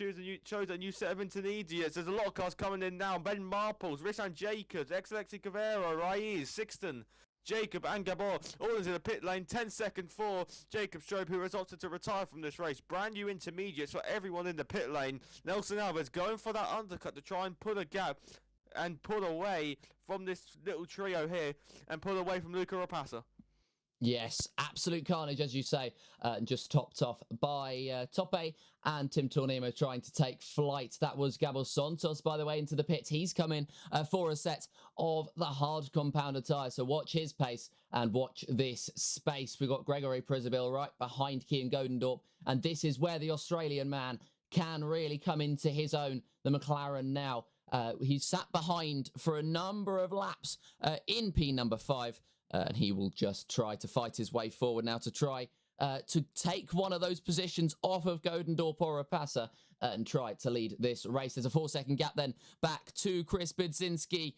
chose a new set of intermediates. There's a lot of cars coming in now. Ben Marples, Rishan Jacobs, Alexi Cavero, Raiz, Sixten, Jacob and Gabor all into the pit lane. 10 seconds for Jacob Strobe, who has opted to retire from this race. Brand new intermediates for everyone in the pit lane. Nelson Alves going for that undercut to try and put a gap and pull away from this little trio here and pull away from Luca Rapasa. Yes, absolute carnage, as you say, just topped off by Tope and Tim Tornemo trying to take flight. That was Gabor Santos, by the way, into the pits. He's coming for a set of the hard compounder tyre, so watch his pace and watch this space. We've got Gregory Prisabil right behind Kian Godendorp, and this is where the Australian man can really come into his own, the McLaren now. He's sat behind for a number of laps in P number 5. And he will just try to fight his way forward now to try to take one of those positions off of Godendorp or Rapasa and try to lead this race. There's a 4-second gap then back to Chris Budzinski,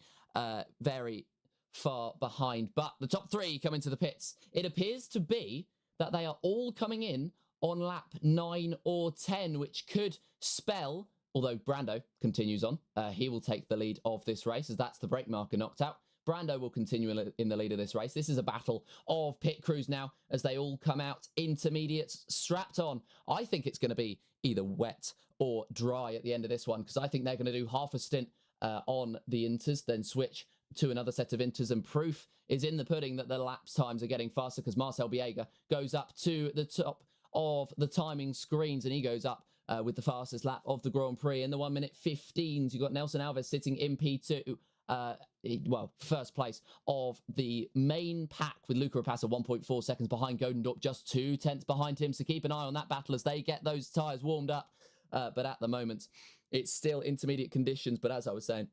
very far behind. But the top 3 come into the pits. It appears to be that they are all coming in on lap 9 or 10, which could spell, although Brando continues on, he will take the lead of this race as that's the brake marker knocked out. Brando will continue in the lead of this race. This is a battle of pit crews now as they all come out intermediates strapped on. I think it's going to be either wet or dry at the end of this one, because I think they're going to do half a stint on the inters, then switch to another set of inters, and proof is in the pudding that the lapse times are getting faster, because Marcel Biega goes up to the top of the timing screens, and he goes up with the fastest lap of the Grand Prix in the 1 minute 15s. You've got Nelson Alves sitting in P2, first place of the main pack, with Luca Rapace 1.4 seconds behind Godendorp, just 2 tenths behind him. So keep an eye on that battle as they get those tyres warmed up. But at the moment, it's still intermediate conditions. But as I was saying,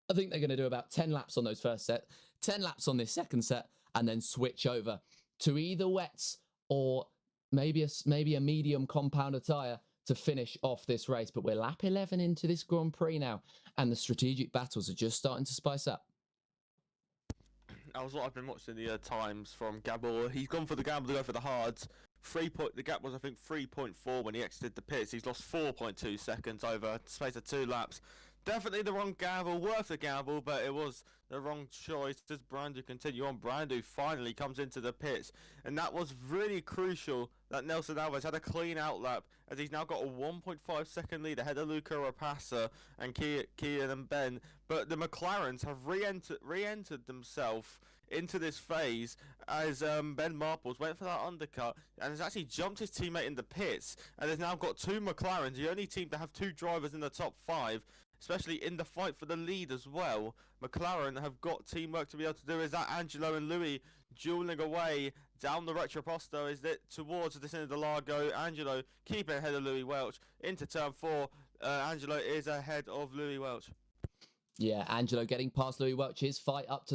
I think they're going to do about 10 laps on those first set, 10 laps on this second set, and then switch over to either wets or maybe a medium compounder tyre to finish off this race. But we're lap 11 into this Grand Prix now, and the strategic battles are just starting to spice up. That was what I've been watching the times from Gabor. He's gone for the gamble to go for the hards. The gap was, I think, 3.4 when he exited the pits. He's lost 4.2 seconds over the space of 2 laps. Definitely the wrong gamble, worth the gamble, but it was the wrong choice. Does Brando continue on? Brando finally comes into the pits, and that was really crucial that Nelson Alves had a clean out lap, as he's now got a 1.5 second lead ahead of Luca Rapace and Kian and Ben. But the McLarens have re-entered themselves into this phase as Ben Marples went for that undercut and has actually jumped his teammate in the pits, and has now got 2 McLarens, the only team to have 2 drivers in the top 5, especially in the fight for the lead as well. McLaren have got teamwork to be able to do. Is that Angelo and Louis dueling away down the Retroposto? Is it towards the Descent of the Largo? Angelo keeping ahead of Louis Welch into turn 4. Angelo is ahead of Louis Welch. Yeah, Angelo getting past Louis Welch. His fight up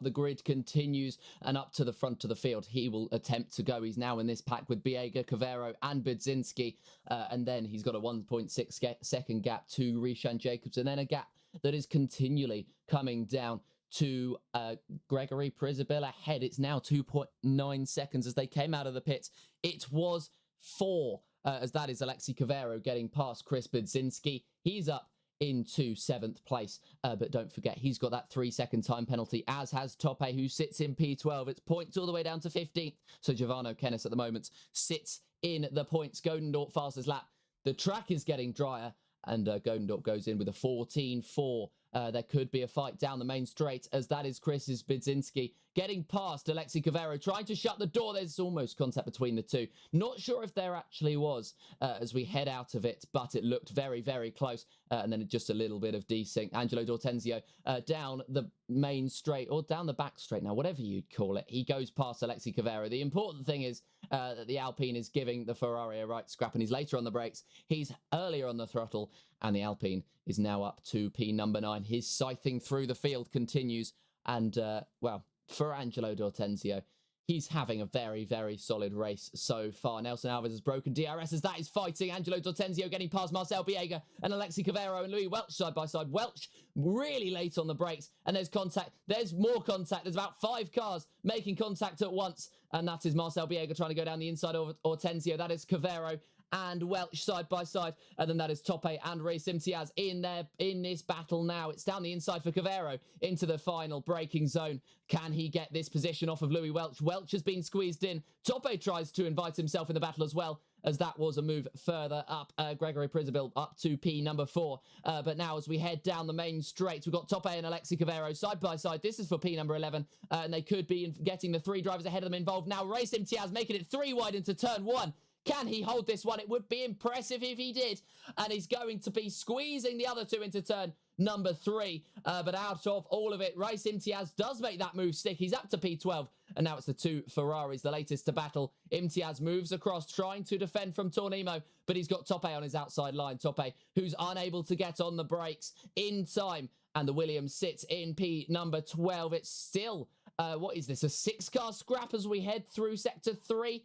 the grid continues, and up to the front of the field he will attempt to go. He's now in this pack with Biega, Cavero and Budzinski, and then he's got a 1.6 second gap to Rishan Jacobs, and then a gap that is continually coming down to Gregory Prisabil ahead. It's now 2.9 seconds as they came out of the pits. It was 4, as that is Alexei Cavero getting past Chris Budzinski. He's up into 7th place, but don't forget he's got that 3-second time penalty, as has Tope, who sits in P12. It's points all the way down to 15th, so Giovanni Kennis at the moment sits in the points. Godendorp fastest lap. The track is getting drier, and Godendorp goes in with a 14.4. There could be a fight down the main straight, as that is Chris's Budzinski getting past Alexei Cavero, trying to shut the door. There's almost contact between the two. Not sure if there actually was as we head out of it, but it looked very, very close. And then just a little bit of desync. Angelo D'Ortenzio down the main straight, or down the back straight now, whatever you'd call it. He goes past Alexei Cavero. The important thing is that the Alpine is giving the Ferrari a right scrap, and he's later on the brakes. He's earlier on the throttle, and the Alpine is now up to P number 9. His scything through the field continues, and, well, for Angelo D'Ortenzio, he's having a very, very solid race so far. Nelson Alves has broken DRS as that is fighting. Angelo D'Ortenzio getting past Marcel Biega and Alexei Cavero and Louis Welch side by side. Welch really late on the brakes, and there's contact. There's more contact. There's about 5 cars making contact at once, and that is Marcel Biega trying to go down the inside of Ortenzio. That is Cavero and Welch side by side, and then that is Tope and Reis Imtiaz in this battle now. It's down the inside for Cavero into the final braking zone. Can he get this position off of Louis Welch? Welch has been squeezed in. Tope tries to invite himself in the battle as well, as that was a move further up. Gregory Prisabil up to P number 4. But now as we head down the main straight, we've got Tope and Alexei Cavero side by side. This is for P number 11, and they could be getting the 3 drivers ahead of them involved. Now Reis Imtiaz making it 3 wide into turn 1. Can he hold this one? It would be impressive if he did. And he's going to be squeezing the other 2 into turn number 3. But out of all of it, Reis Imtiaz does make that move stick. He's up to P12. And now it's the 2 Ferraris, the latest to battle. Imtiaz moves across, trying to defend from Tornimo, but he's got Tope on his outside line. Tope, who's unable to get on the brakes in time. And the Williams sits in P number 12. It's still, what is this, a 6-car scrap as we head through Sector 3?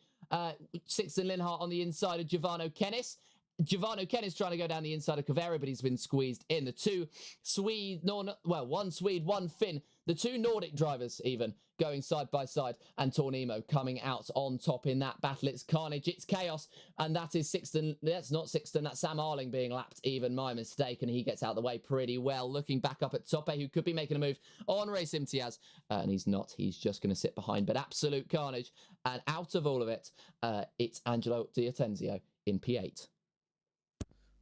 Sixten Linhart on the inside of Giovanni Kennis. Giovanni Kennis trying to go down the inside of Cavera, but he's been squeezed in. One Swede, one Finn. The two Nordic drivers even going side by side, and Tornimo coming out on top in that battle. It's carnage, it's chaos, and that is Sixton. That's not Sixton, that's Sam Arling being lapped even. My mistake, and he gets out of the way pretty well. Looking back up at Tope, who could be making a move on Race Imtiaz, and he's not. He's just going to sit behind, but absolute carnage. And out of all of it, it's Angelo Diatenzio in P8.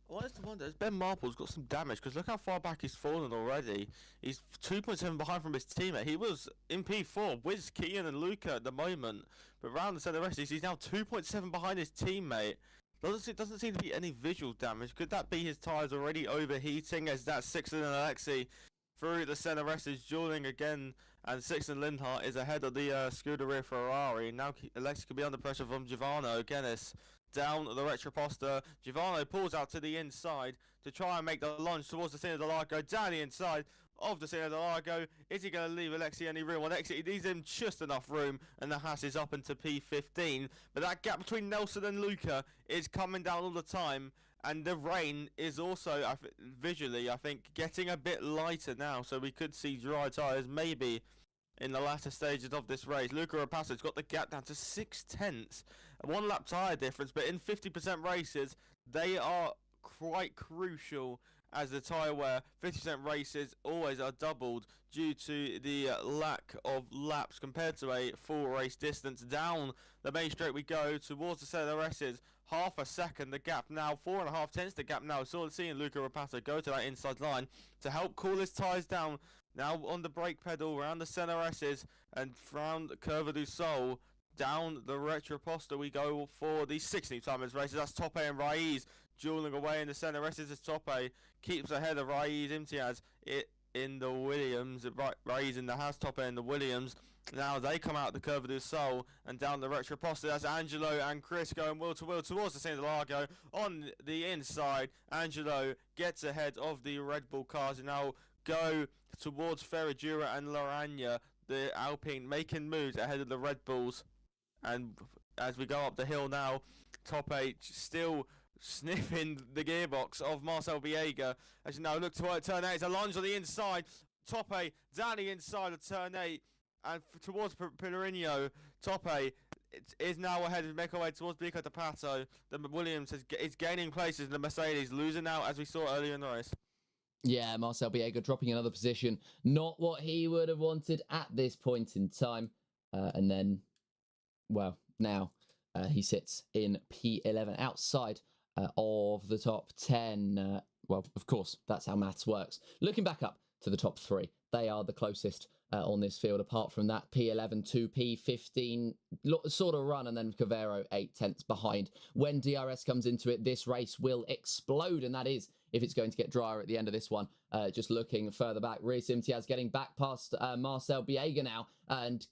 Well, I wonder, has Ben Marple's got some damage? Because look how far back he's fallen already. He's 2.7 behind from his teammate. He was in P4 with Kian and Luca at the moment. But around the centre rest, he's now 2.7 behind his teammate. Doesn't seem to be any visual damage. Could that be his tyres already overheating, as that Sixton and Alexi through the centre rest is dueling again, and Sixton Linhart is ahead of the Scuderia Ferrari. Now Alexi could be under pressure from Giovanni Guinness. Down the Retroposta, Giovanni pulls out to the inside to try and make the launch towards the Cena del Lago. Down the inside of the Cena del Lago. Is he going to leave Alexi any room? On exit, he leaves him just enough room, and the Haas is up into P15. But that gap between Nelson and Luca is coming down all the time, and the rain is also, visually, I think, getting a bit lighter now. So we could see dry tyres maybe in the latter stages of this race. Luca Rapasso's got the gap down to 6/10. 1 lap tyre difference, but in 50% races, they are quite crucial, as the tyre wear. 50% races always are doubled due to the lack of laps compared to a full race distance. Down the main straight we go towards the centre races. Half a second, the gap now, 4.5 tenths the gap now. So seeing Luca Rapasso go to that inside line to help cool his tyres down. Now on the brake pedal around the centre S's and round Curva du Sol. Down the Retroposta we go for the 16th time in this race. That's Tope and Raiz dueling away in the centre S's as Tope keeps ahead of Raiz Imtiaz in the Williams. Raiz in the Haas, Tope in the Williams. Now they come out the Curva du Sol and down the Retroposta. That's Angelo and Chris going wheel to wheel towards the Cena del Lago. On the inside, Angelo gets ahead of the Red Bull cars and now go towards Ferradura and Lorania. The Alpine making moves ahead of the Red Bulls. And as we go up the hill now, Top 8 still sniffing the gearbox of Marcel Biega. As you now look toward turn 8, it's a lunge on the inside. Top 8 down the inside of turn 8 and towards Pillarino. Top 8 is now ahead of make our way towards Bico de Pato. The Williams is gaining places in the Mercedes, losing out as we saw earlier in the race. Yeah, Marcel Biega dropping another position. Not what he would have wanted at this point in time. And then, well, now he sits in P11 outside of the top 10. Well, of course, that's how maths works. Looking back up to the top 3, they are the closest on this field. Apart from that, P11 to P15 sort of run, and then Cavero 8 tenths behind. When DRS comes into it, this race will explode, and that is if it's going to get drier at the end of this one. Just looking further back, Reece Imtiaz getting back past Marcel Biega now, and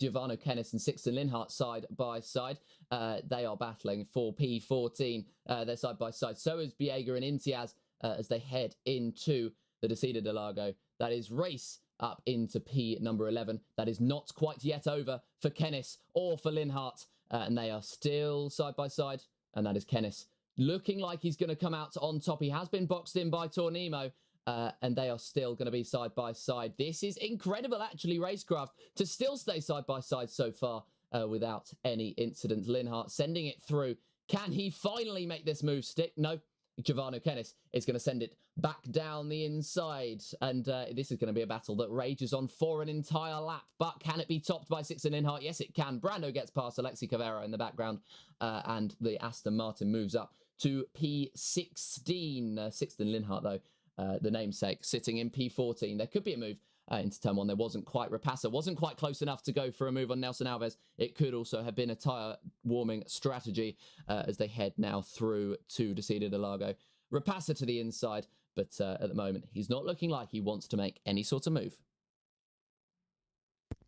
Giovanni Kennis and Sixton Linhart side by side. They are battling for P14. They're side by side. So is Biega and Imtiaz as they head into the Descida de Lago. That is race up into P number 11. That is not quite yet over for Kennis or for Linhart. And they are still side by side. And that is Kennis looking like he's going to come out on top. He has been boxed in by Tornimo. And they are still going to be side by side. This is incredible, actually, Racecraft, to still stay side by side so far without any incidents. Linhart sending it through. Can he finally make this move stick? No. Giovanni Kennis is going to send it back down the inside. And this is going to be a battle that rages on for an entire lap. But can it be topped by Sixton Linhart? Yes, it can. Brando gets past Alexi Cavero in the background. And the Aston Martin moves up to P16. Sixton Linhart, though, the namesake, sitting in P14. There could be a move into turn 1. There wasn't quite. Rapassa wasn't quite close enough to go for a move on Nelson Alves. It could also have been a tyre warming strategy as they head now through to Descida de Lago. Rapassa to the inside, but at the moment, he's not looking like he wants to make any sort of move.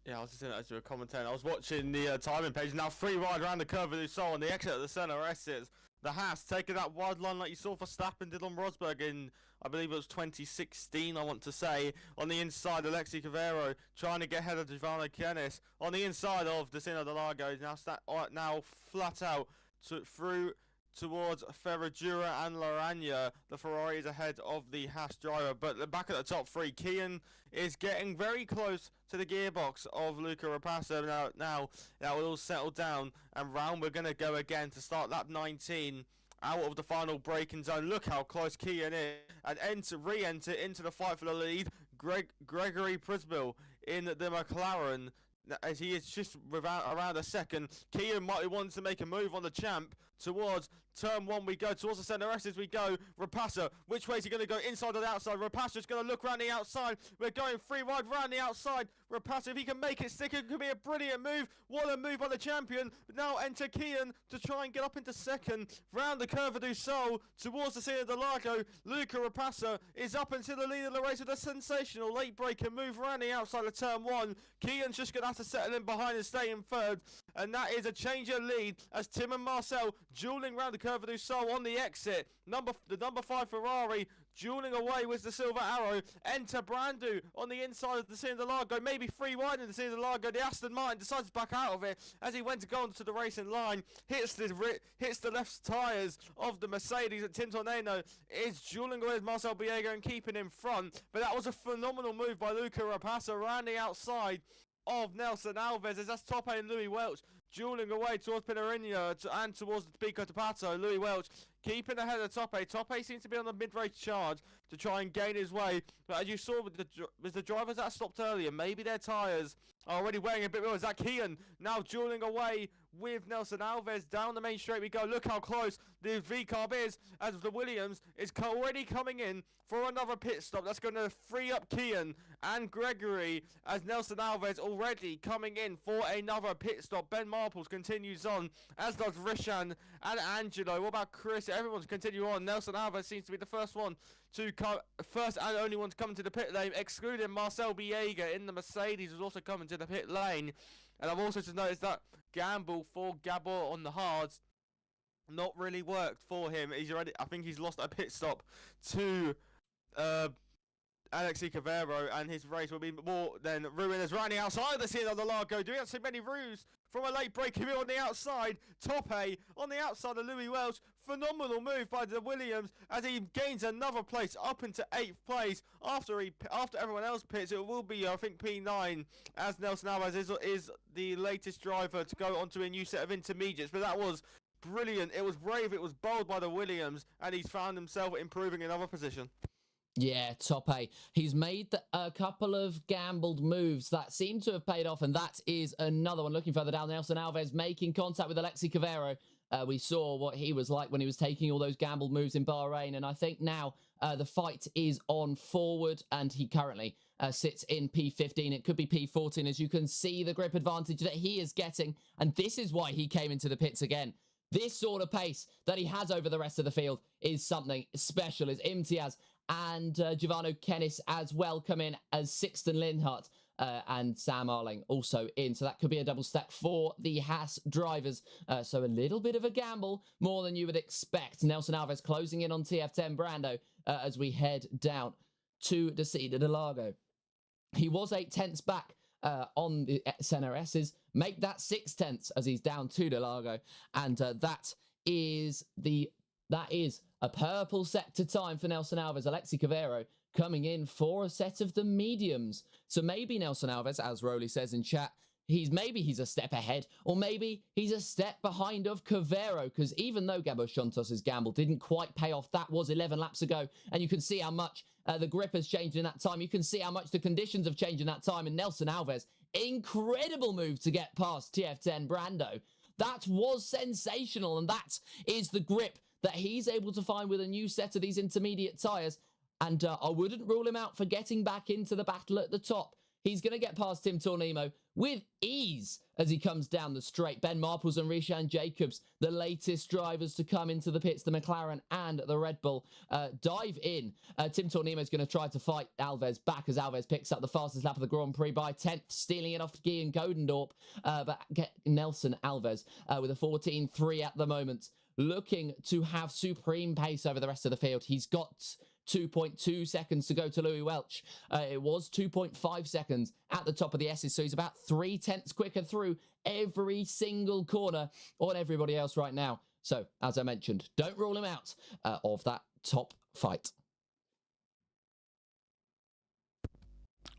Yeah, I was just saying that as you were commentating. I was watching the timing page. Now 3 wide around the Curva du Sol on the exit at the centre S's. The Haas taking that wide line like you saw Verstappen did on Rosberg in, I believe it was 2016, I want to say. On the inside, Alexi Cavero trying to get ahead of Giovanni Kennis. On the inside of Descida de Lago, now flat out through towards Ferradura and Laranja. The Ferrari is ahead of the Haas driver, but back at the top three, Kian is getting very close to the gearbox of Luca Rapace. Now that will all settle down, and round we're going to go again to start lap 19. Out of the final braking zone. Look how close Kian is, and re-enter into the fight for the lead. Gregory Prisbill in the McLaren, as he is just around a second. Kian might want to make a move on the champ. Towards turn one we go, towards the centre S as we go. Rapace, which way is he going to go, inside or the outside? Rapace is going to look around the outside. We're going free wide round the outside. Rapace, if he can make it stick, it could be a brilliant move. What a move by the champion. Now enter Kian to try and get up into second. Round the Curva do Sol, towards the Sena del Lago. Luca Rapace is up into the lead of the race with a sensational late breaker move around the outside of turn one. Kian's just going to have to settle in behind and stay in third. And that is a change of lead as Tim and Marcel dueling round the Curva do Sol on the exit. The number 5 Ferrari dueling away with the Silver Arrow. Enter Brando on the inside of the Sena del Lago, maybe free wide in the Sena del Lago. The Aston Martin decides to back out of it as he went to go onto the racing line. Hits the left tyres of the Mercedes. At Tim Tornado is dueling away with Marcel Biega and keeping in front. But that was a phenomenal move by Luca Rapace around the outside of Nelson Alves, as that's Top A and Louis Welch dueling away towards Pinarino and towards the Pico de Pato. Louis Welch keeping ahead of Top A. Top A seems to be on the mid-race charge to try and gain his way. But as you saw with the drivers that stopped earlier, maybe their tyres are already wearing a bit more. Zach Kian now dueling away with Nelson Alves. Down the main straight we go. Look how close the V-Carb is, as the Williams is already coming in for another pit stop. That's going to free up Kian and Gregory, as Nelson Alves already coming in for another pit stop. Ben Marples continues on, as does Rishan and Angelo. What about Chris? Everyone's continuing on. Nelson Alves seems to be the first and only one to come into the pit lane, excluding Marcel Biega in the Mercedes, who's also coming to the pit lane. And I've also just noticed that gamble for Gabor on the hards not really worked for him. I think he's lost a pit stop to Alexi Cavero, and his race will be more than ruined as running outside the Sena del Lago. Do we have so many roos from a late break on the outside? Top A on the outside of Louis Welch. Phenomenal move by the Williams as he gains another place up into 8th place after everyone else pits. It will be, I think, P9, as Nelson Alves is the latest driver to go onto a new set of intermediates. But that was brilliant. It was brave. It was bold by the Williams, and he's found himself improving another position. Yeah, Top A. He's made a couple of gambled moves that seem to have paid off, and that is another one. Looking further down, Nelson Alves making contact with Alexi Cavero. We saw what he was like when he was taking all those gambled moves in Bahrain, and I think now the fight is on forward, and he currently sits in P15. It could be P14, as you can see the grip advantage that he is getting, and this is why he came into the pits again. This sort of pace that he has over the rest of the field is something special, as Imtiaz and Giovanni Kennis as well come in, as Sixten Linhart and Sam Arling also in. So that could be a double stack for the Haas drivers. So a little bit of a gamble, more than you would expect. Nelson Alves closing in on TF10 Brando as we head down to the Sena del Lago. He was 8/10 back on the Senna S's. Make that 6/10 as he's down to Del Lago. And that is a purple sector time for Nelson Alves. Alexi Cavero coming in for a set of the mediums. So maybe Nelson Alves, as Rowley says in chat, maybe he's a step ahead, or maybe he's a step behind of Cavero, because even though Gabo Shontos' gamble didn't quite pay off, that was 11 laps ago, and you can see how much the grip has changed in that time. You can see how much the conditions have changed in that time, and Nelson Alves, incredible move to get past TF10 Brando. That was sensational, and that is the grip that he's able to find with a new set of these intermediate tyres. And I wouldn't rule him out for getting back into the battle at the top. He's going to get past Tim Tornimo with ease as he comes down the straight. Ben Marples and Rishan Jacobs, the latest drivers to come into the pits, the McLaren and the Red Bull, dive in. Tim Tornimo is going to try to fight Alves back, as Alves picks up the fastest lap of the Grand Prix by 10th, stealing it off Guy Godendorp. But get Nelson Alves with a 14.3 at the moment, looking to have supreme pace over the rest of the field. He's got 2.2 seconds to go to Louis Welch. It was 2.5 seconds at the top of the S's, so he's about 0.3 quicker through every single corner on everybody else right now. So, as I mentioned, don't rule him out of that top fight.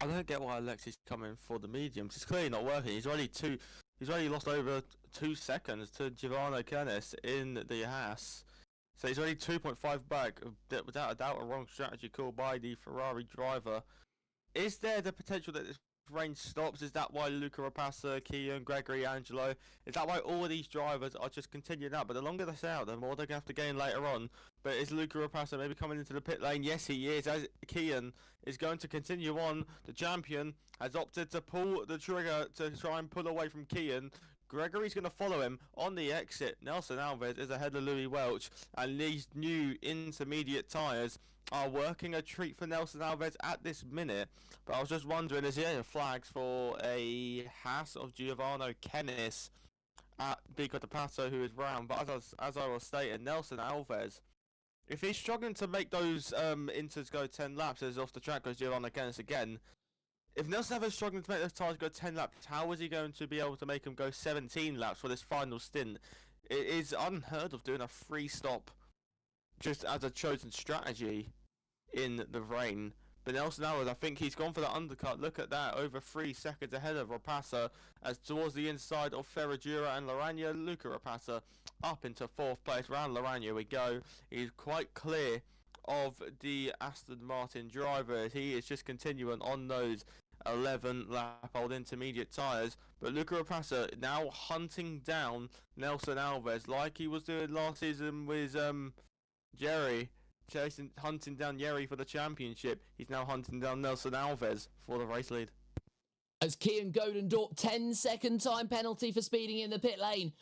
I don't get why Alexi's coming for the mediums. It's clearly not working. He's already lost over 2 seconds to Giovanni Kennis in the Haas. So he's already 2.5 back. Without a doubt, a wrong strategy called by the Ferrari driver. Is there the potential that this range stops? Is that why Luca Rapassa, Kian, Gregory, Angelo? Is that why all of these drivers are just continuing out? But the longer they're out, the more they're going to have to gain later on. But is Luca Rapassa maybe coming into the pit lane? Yes, he is. As Kian is going to continue on. The champion has opted to pull the trigger to try and pull away from Kian. Gregory's going to follow him on the exit. Nelson Alves is ahead of Louis Welch, and these new intermediate tyres are working a treat for Nelson Alves at this minute. But I was just wondering, is there flags for a Haas of Giovanni Kennis at Vico de Pato, who is brown? But as I was stating, Nelson Alves, if he's struggling to make those inters go 10 laps, as off the track goes Giovanni Kennis again. If Nelson Alves is struggling to make those tyres go 10 laps, how is he going to be able to make them go 17 laps for this final stint? It is unheard of doing a free stop just as a chosen strategy in the rain. But Nelson Alves, I think he's gone for the undercut. Look at that, over 3 seconds ahead of Rapassa, as towards the inside of Ferragura and Laranja. Luca Rapassa up into 4th place. Round Laranja we go. He's quite clear of the Aston Martin driver as he is just continuing on those 11 lap old intermediate tyres. But Luca Rapassa now hunting down Nelson Alves like he was doing last season with Jerry, hunting down Jerry for the championship. He's now hunting down Nelson Alves for the race lead. As Kian Godendorp, 10-second time penalty for speeding in the pit lane.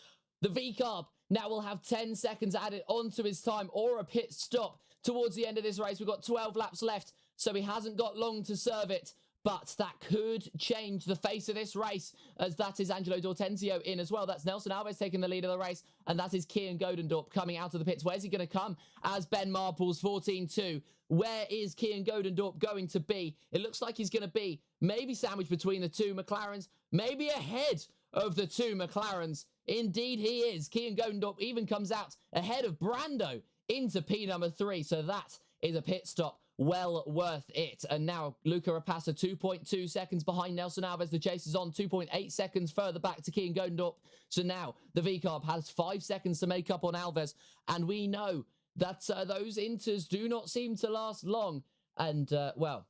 The V-Carb now will have 10 seconds added onto his time or a pit stop towards the end of this race. We've got 12 laps left, so he hasn't got long to serve it. But that could change the face of this race, as that is Angelo D'Ortenzio in as well. That's Nelson Alves taking the lead of the race, and that is Kian Godendorp coming out of the pits. Where's he going to come as Ben Marple's 14-2? Where is Kian Godendorp going to be? It looks like he's going to be maybe sandwiched between the two McLarens, maybe ahead of the two McLarens. Indeed he is. Kian Godendorp even comes out ahead of Brando into P number 3, so that is a pit stop well worth it. And now Luca Rapassa 2.2 seconds behind Nelson Alves. The chase is on 2.8 seconds further back to Kian Godendorp. So now the V-Carb has 5 seconds to make up on Alves. And we know that those inters do not seem to last long. And, well,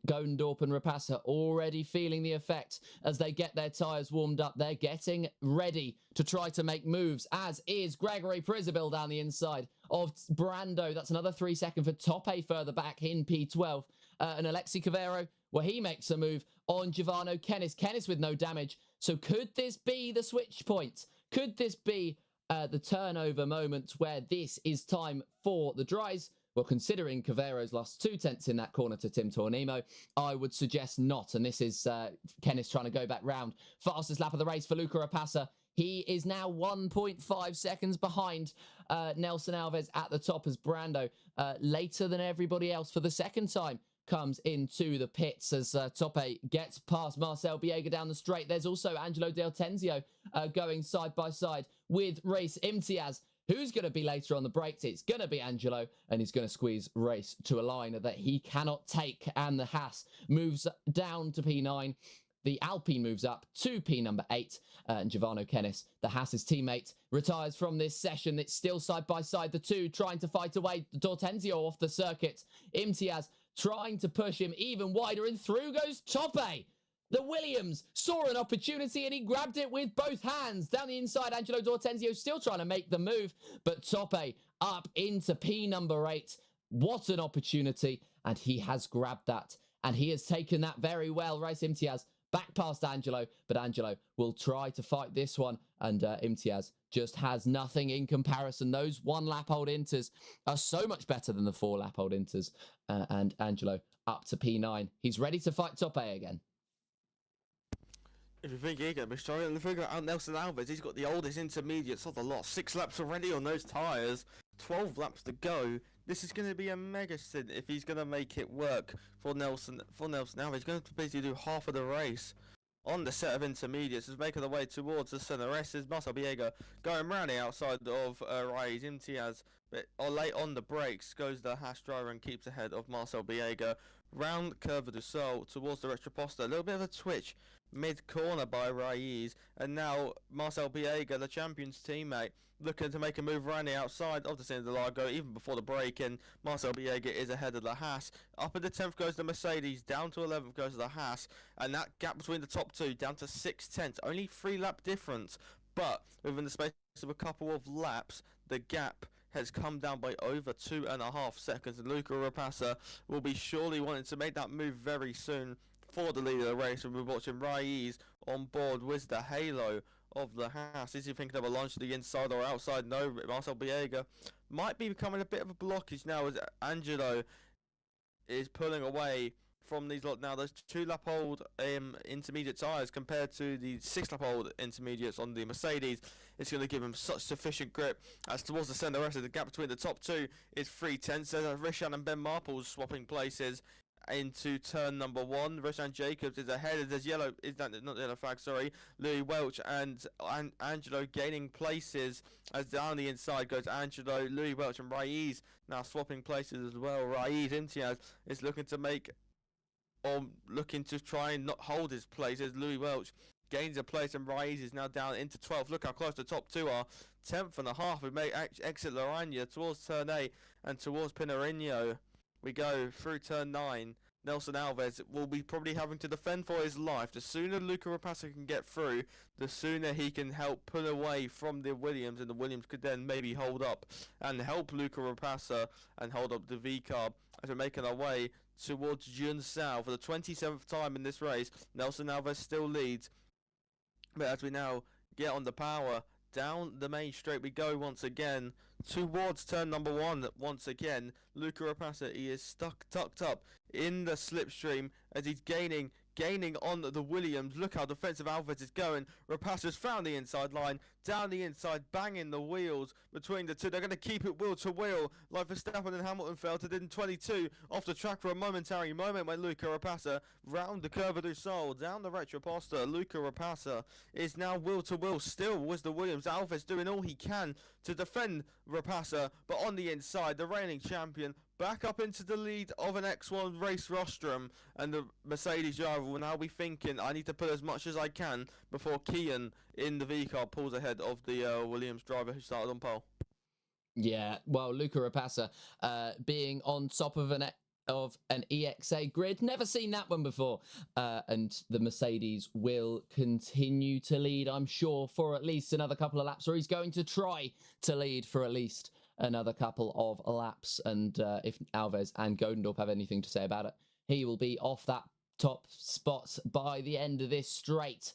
Godendorp and Rapassa already feeling the effect as they get their tyres warmed up. They're getting ready to try to make moves, as is Gregory Prisabil down the inside of Brando. That's another 3 seconds for Tope further back in P12. And Alexi Cavero, well, he makes a move on Giovanni Kennis. Kennis with no damage. So could this be the switch point? Could this be the turnover moment where this is time for the dries? Well, considering Cavero's lost 2 tenths in that corner to Tim Tornimo, I would suggest not. And this is Kennis trying to go back round. Fastest lap of the race for Luca Rapassa. He is now 1.5 seconds behind Nelson Alves at the top as Brando, later than everybody else for the second time, comes into the pits as Tope gets past Marcel Biega down the straight. There's also Angelo D'Ortenzio going side by side with Race Imtiaz. Who's going to be later on the brakes? It's going to be Angelo, and he's going to squeeze Race to a line that he cannot take. And the Haas moves down to P9. The Alpine moves up to P number 8. And Giovanni Kennis, the Haas's teammate, retires from this session. It's still side by side, the two trying to fight away. D'Ortenzio off the circuit. Imtiaz trying to push him even wider, and through goes Tope. The Williams saw an opportunity and he grabbed it with both hands. Down the inside, Angelo D'Ortenzio still trying to make the move, but Tope up into P number 8. What an opportunity, and he has grabbed that, and he has taken that very well. Race Imtiaz back past Angelo, but Angelo will try to fight this one, and Imtiaz just has nothing in comparison. Those 1 lap old inters are so much better than the 4 lap old inters, and Angelo up to P9. He's ready to fight Tope again. If you think he's going to be struggling to figure out Nelson Alves, he's got the oldest intermediates of the lot. 6 laps already on those tyres, 12 laps to go. This is going to be a mega stint if he's going to make it work for Nelson Alves. He's going to basically do half of the race on the set of intermediates is making their way towards the center. Rest is Marcel Biega going round the outside of Raiz Imtiaz. But late on the brakes goes the Haas driver and keeps ahead of Marcel Biega. Round Curva du Sol towards the Retroposta. A little bit of a twitch mid-corner by Raiz. And now Marcel Biega, the champion's teammate, looking to make a move around the outside of the Cine de Largo even before the break, and Marcel Biega is ahead of the Haas. Up in the 10th goes the Mercedes, down to 11th goes the Haas, and that gap between the top two down to 6/10, only 3-lap difference, but within the space of a couple of laps, the gap has come down by over 2.5 seconds, and Luca Rapassa will be surely wanting to make that move very soon for the lead of the race. And we're watching Raiz on board with the halo of the Haas. Is he thinking of a launch to the inside or outside? No, Marcel Biega might be becoming a bit of a blockage now as Angelo is pulling away from these lot now. Those 2-lap-old intermediate tyres compared to the 6-lap-old intermediates on the Mercedes. It's going to give him such sufficient grip as towards the centre. The rest of the gap between the top two is 3/10. So Rishan and Ben Marple swapping places into turn number 1. Rishan Jacobs is ahead. There's yellow, is that not yellow flag? Sorry. Louis Welch and Angelo gaining places as down the inside goes Angelo, Louis Welch, and Raiz now swapping places as well. Raiz Imtiaz is looking to try and not hold his place as Louis Welch gains a place, and Raiz is now down into 12th. Look how close the top two are. 10th and a half. We may exit Lorania towards turn 8 and towards Pinarino. We go through turn 9. Nelson Alves will be probably having to defend for his life. The sooner Luca Rapassa can get through, the sooner he can help pull away from the Williams, and the Williams could then maybe hold up and help Luca Rapassa and hold up the V-Carb as we're making our way towards Junsao for the 27th time in this race. Nelson Alves still leads, but as we now get on the power, down the main straight we go once again towards turn number 1. Once again, Luca Rapassa, he is tucked up in the slipstream as he's gaining on the Williams. Look how defensive Alves is going. Rapassa's found the inside line, down the inside, banging the wheels between the two. They're going to keep it wheel to wheel like Verstappen and Hamilton felt it in 22. Off the track for a momentary moment when Luca Rapassa round the Curva du Sol, down the Retroposta. Luca Rapassa is now wheel to wheel still with the Williams. Alves doing all he can to defend Rapassa, but on the inside, the reigning champion back up into the lead of an X1 race rostrum, and the Mercedes driver will now be thinking, I need to put as much as I can before Kian in the V-car pulls ahead of the Williams driver who started on pole. Yeah, well, Luca Rapassa being on top of an EXA grid, never seen that one before, and the Mercedes will continue to lead, I'm sure, for at least another couple of laps, or he's going to try to lead for at least another couple of laps. And if Alves and Godendorp have anything to say about it, he will be off that top spot by the end of this straight,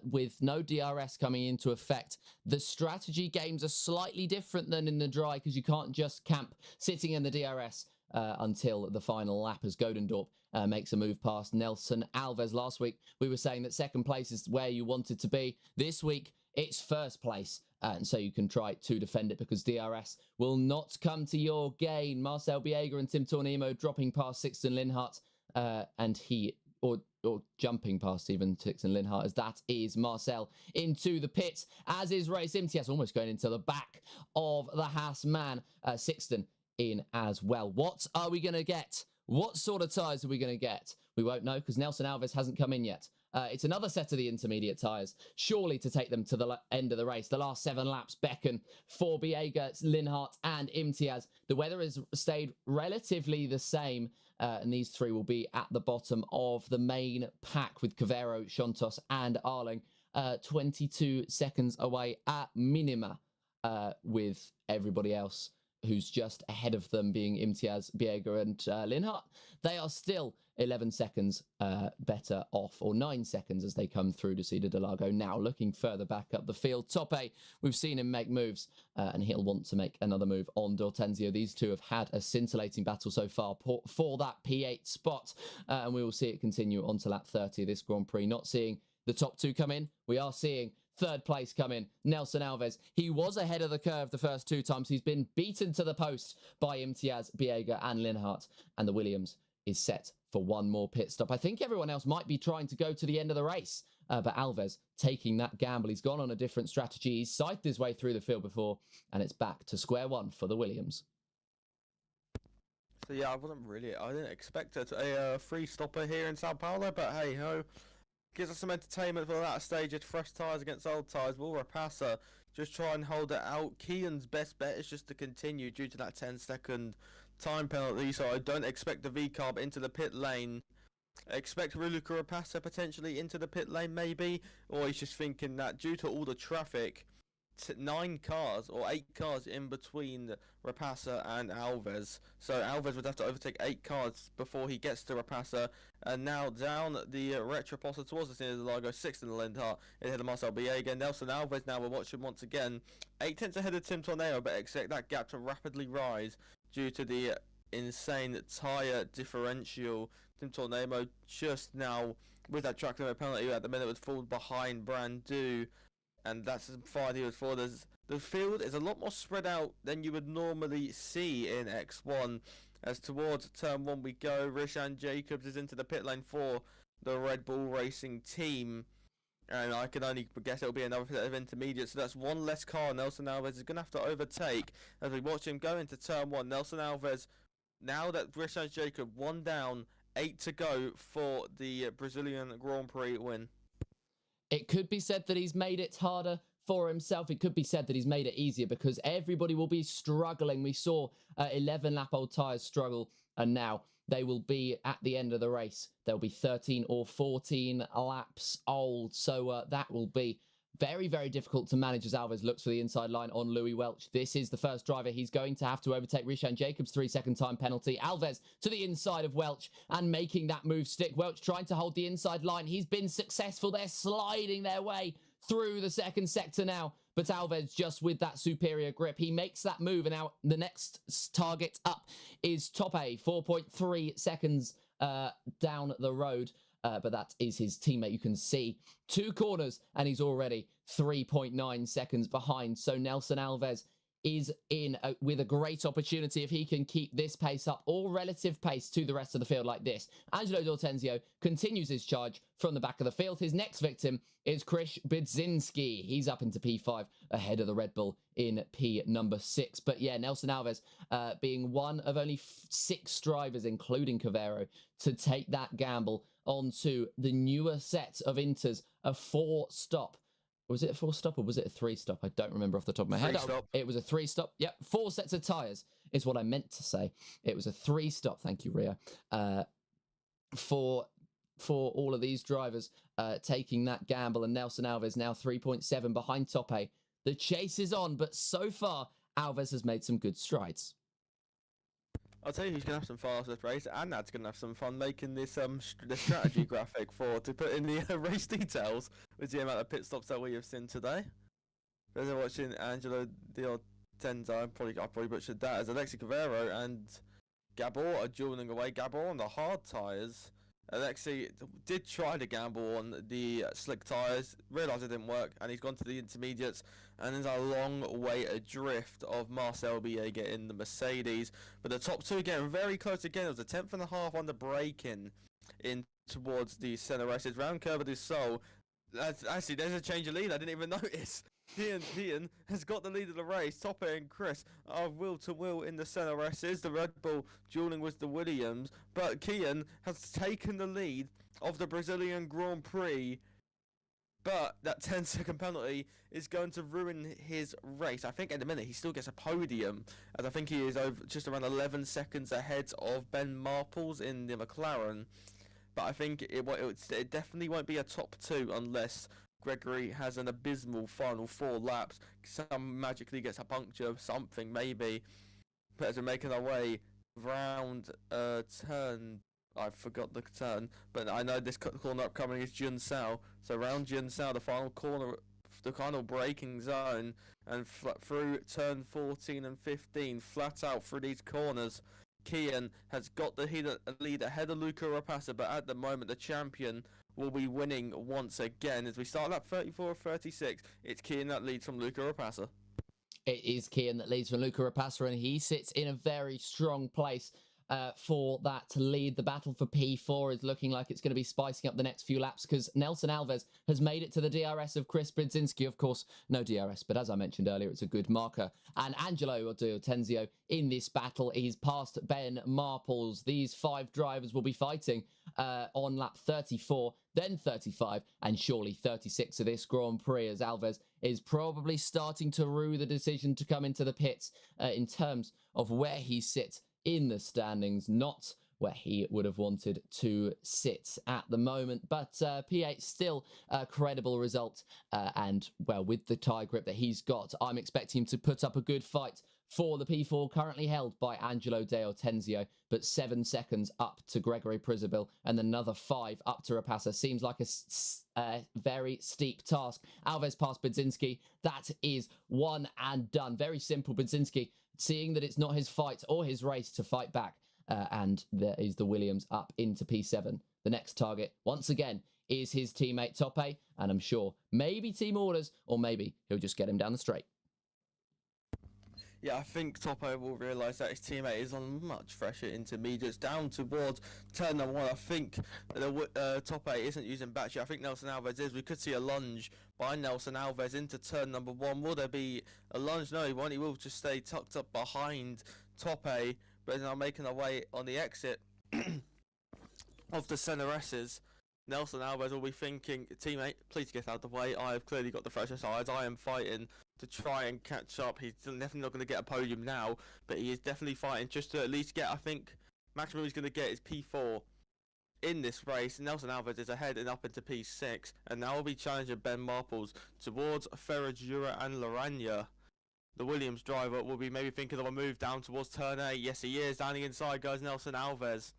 with no DRS coming into effect. The strategy games are slightly different than in the dry, because you can't just camp sitting in the DRS until the final lap, as Godendorp makes a move past Nelson Alves. Last week we were saying that second place is where you wanted to be. This week it's first place, and so you can try to defend it, because DRS will not come to your gain. Marcel Biega and Tim Tornimo dropping past Sixten Linhart, and or jumping past even Sixten Linhart, as that is Marcel into the pit, as is Race Imtiaz, almost going into the back of the Haas man. Sixten in as well. What are we going to get? What sort of tyres are we going to get? We won't know, because Nelson Alves hasn't come in yet. It's another set of the intermediate tyres, surely to take them to the end of the race. The last 7 laps beckon for Biega, Linhart and Imtiaz. The weather has stayed relatively the same, and these three will be at the bottom of the main pack, with Cavero, Shontos and Arling 22 seconds away at minima, with everybody else who's just ahead of them being Imtiaz, Biega and Linhart. They are still 11 seconds better off, or 9 seconds as they come through to Cida de Largo. Now looking further back up the field, Tope, we've seen him make moves, and he'll want to make another move on D'Ortenzio. These two have had a scintillating battle so far for that P8 spot, and we will see it continue on to lap 30 of this Grand Prix. Not seeing the top two come in, we are seeing third place come in. Nelson Alves, he was ahead of the curve the first 2 times. He's been beaten to the post by Imtiaz, Biega and Linhart, and the Williams is set for one more pit stop. I think everyone else might be trying to go to the end of the race, but Alves taking that gamble. He's gone on a different strategy. He's scythed his way through the field before, and it's back to square one for the Williams. So yeah, I didn't expect a free stopper here in Sao Paulo, but hey ho, gives us some entertainment for that stage. It's fresh tyres against old tyres. Will Rapasa just try and hold it out? Kian's best bet is just to continue due to that 10-second time penalty, so I don't expect the V-carb into the pit lane. I expect Luca Rapasa potentially into the pit lane maybe, or he's just thinking that due to all the traffic, 9 cars or 8 cars in between Rapasa and Alves. So Alves would have to overtake 8 cars before he gets to Rapasa. And now down the Retroposa towards the scene of the Largo, 6th in the Lindhart, ahead of Marcel Biega. Nelson Alves now will watch him once again. 8 tenths ahead of Tim Tornado, but expect that gap to rapidly rise due to the insane tyre differential. Tim Tornado just now, with that track limit penalty at the minute, was fall behind Brandu. And that's fine here for the field is a lot more spread out than you would normally see in X1. As towards turn 1 we go, Rishan Jacobs is into the pit lane for the Red Bull Racing team. And I can only guess it'll be another set of intermediates. So that's one less car Nelson Alves is going to have to overtake. As we watch him go into turn 1, Nelson Alves, now that Rishan Jacobs 1 down, 8 to go for the Brazilian Grand Prix win. It could be said that he's made it harder for himself. It could be said that he's made it easier because everybody will be struggling. We saw 11-lap-old tyres struggle, and now they will be at the end of the race. They'll be 13 or 14 laps old, so that will be very, very difficult to manage as Alves looks for the inside line on Louis Welch. This is the first driver he's going to have to overtake. Rishan Jacobs, 3-second time penalty. Alves to the inside of Welch and making that move stick. Welch trying to hold the inside line. He's been successful. They're sliding their way through the second sector now. But Alves just with that superior grip. He makes that move, and now the next target up is Top A, 4.3 seconds down the road. But that is his teammate. You can see 2 corners and he's already 3.9 seconds behind. So Nelson Alves is in with a great opportunity if he can keep this pace up or relative pace to the rest of the field like this. Angelo D'Ortenzio continues his charge from the back of the field. His next victim is Chris Bydzinski. He's up into P5 ahead of the Red Bull in P number 6. But yeah, Nelson Alves being one of only 6 drivers, including Cavero, to take that gamble onto the newer set of Inters, a 4-stop. Was it a 4-stop or was it a 3-stop? I don't remember off the top of my head. It was a 3-stop. Yep, 4 sets of tyres is what I meant to say. It was a 3-stop. Thank you, Ria. For all of these drivers taking that gamble, and Nelson Alves now 3.7 behind Top A. The chase is on, but so far Alves has made some good strides. I'll tell you who's going to have some fun with this race, and Nad's going to have some fun making this the strategy graphic to put in the race details with the amount of pit stops that we have seen today. Those are watching Angelo D'Ortenzio, I probably butchered that, as Alexi Cavero and Gabor are dueling away. Gabor on the hard tyres. Alexi did try to gamble on the slick tyres, realised it didn't work, and he's gone to the intermediates, and there's a long way adrift of Marcel Biega in the Mercedes. But the top 2 getting very close again. It was a 10th and a half on the braking in towards the centre races. Round Curve du Sol. Actually, there's a change of lead. I didn't even notice. Kian has got the lead of the race. Top and Chris are wheel to wheel in the centre races. The Red Bull dueling with the Williams, but Kian has taken the lead of the Brazilian Grand Prix. But that 10-second penalty is going to ruin his race. I think at the minute he still gets a podium, as I think he is over just around 11 seconds ahead of Ben Marples in the McLaren. But I think it definitely won't be a top 2 unless Gregory has an abysmal final 4 laps. Some magically gets a puncture, something maybe. But as we're making our way round turn, I forgot the turn, but I know this corner upcoming is Junsao. So round Junsao, the final corner, the final braking zone, and through turn 14 and 15, flat out through these corners. Kian has got the lead ahead of Luca Rapasa, but at the moment the champion will be winning once again. As we start lap 34 of 36, it's Kian that leads from Luca Rapasa. It is Kian that leads from Luca Rapasa, and he sits in a very strong place for that to lead. The battle for P4 is looking like it's going to be spicing up the next few laps because Nelson Alves has made it to the DRS of Chris Brzezinski. Of course, no DRS, but as I mentioned earlier, it's a good marker. And Angelo Tenzio in this battle, he's passed Ben Marples. These 5 drivers will be fighting on lap 34, then 35, and surely 36 of this Grand Prix, as Alves is probably starting to rue the decision to come into the pits in terms of where he sits in the standings, not where he would have wanted to sit at the moment. But P8 still a credible result. And, well, with the tie grip that he's got, I'm expecting him to put up a good fight for the P4, currently held by Angelo De Ortenzio, but 7 seconds up to Gregory Prizabil and another 5 up to Rapassa. Seems like a very steep task. Alves past Budzinski. That is one and done. Very simple. Budzinski seeing that it's not his fight or his race to fight back. And there is the Williams up into P7. The next target, once again, is his teammate Tope, and I'm sure maybe team orders, or maybe he'll just get him down the straight. Yeah, I think Topo will realise that his teammate is on much fresher intermediates down towards turn number 1. I think Topo isn't using battery. I think Nelson Alves is. We could see a lunge by Nelson Alves into turn number 1. Will there be a lunge? No, he won't. He will just stay tucked up behind Tope, but now making our way on the exit of the CNRS's. Nelson Alves will be thinking, teammate, please get out of the way. I have clearly got the fresher sides. I am fighting to try and catch up. He's definitely not going to get a podium now, but he is definitely fighting just to at least get, I think, maximum he's going to get is P4 in this race. Nelson Alves is ahead and up into P6, and now will be challenging Ben Marples towards Ferragura and Lorania. The Williams driver will be maybe thinking of a move down towards turn 8. Yes, he is. Down the inside goes Nelson Alves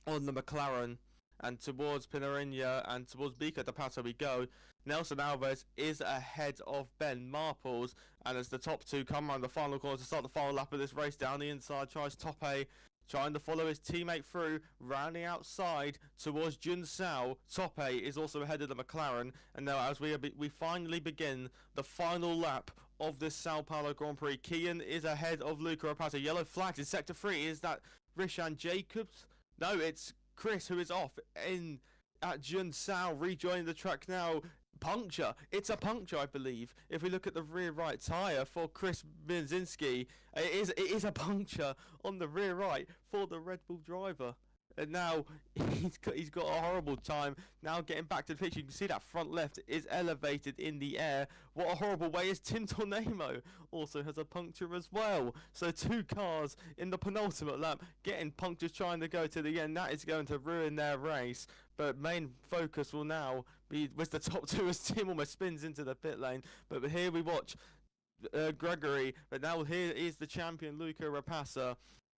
on the McLaren. And towards Pinarinia and towards Bica de Pato we go. Nelson Alves is ahead of Ben Marples. And as the top 2 come around the final corner to start the final lap of this race, down the inside tries Tope, trying to follow his teammate through, rounding outside towards Jun Sao. Tope is also ahead of the McLaren. And now as we finally begin the final lap of this Sao Paulo Grand Prix, Kian is ahead of Luca Rapazza. Yellow flags in sector 3. Is that Rishan Jacobs? No, it's Chris, who is off in at Jun Sao, rejoining the track now. Puncture. It's a puncture, I believe. If we look at the rear right tyre for Chris Brzezinski, it is a puncture on the rear right for the Red Bull driver. And now he's got a horrible time. Now getting back to the pitch, you can see that front left is elevated in the air. What a horrible way is Tim Tornemo also has a puncture as well. So 2 cars in the penultimate lap getting punctures trying to go to the end. That is going to ruin their race. But main focus will now be with the top 2 as Tim almost spins into the pit lane. But here we watch Gregory. But now here is the champion Luca Rapassa.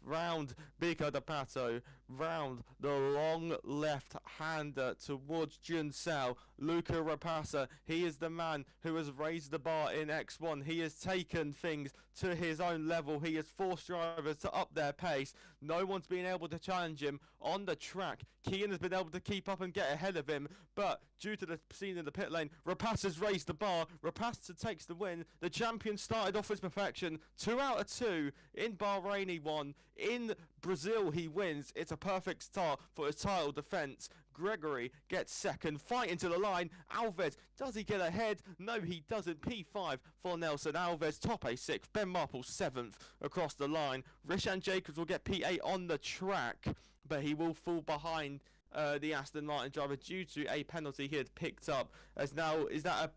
Round Bica de Pato, round the long left-hander towards Jun Sao. Luca Rapassa, he is the man who has raised the bar in X1. He has taken things to his own level. He has forced drivers to up their pace. No one's been able to challenge him on the track. Kian has been able to keep up and get ahead of him, but due to the scene in the pit lane, Rapassa's raised the bar. Rapassa takes the win. The champion started off with perfection. 2 out of 2 in Bahrain he won. In Brazil he wins. It's a perfect start for his title defence. Gregory gets second, fighting to the line. Alves, does he get ahead? No, he doesn't. P5 for Nelson Alves. Top A6. Ben Marple 7th across the line. Rishan Jacobs will get P8 on the track, but he will fall behind the Aston Martin driver due to a penalty he had picked up. As now, is that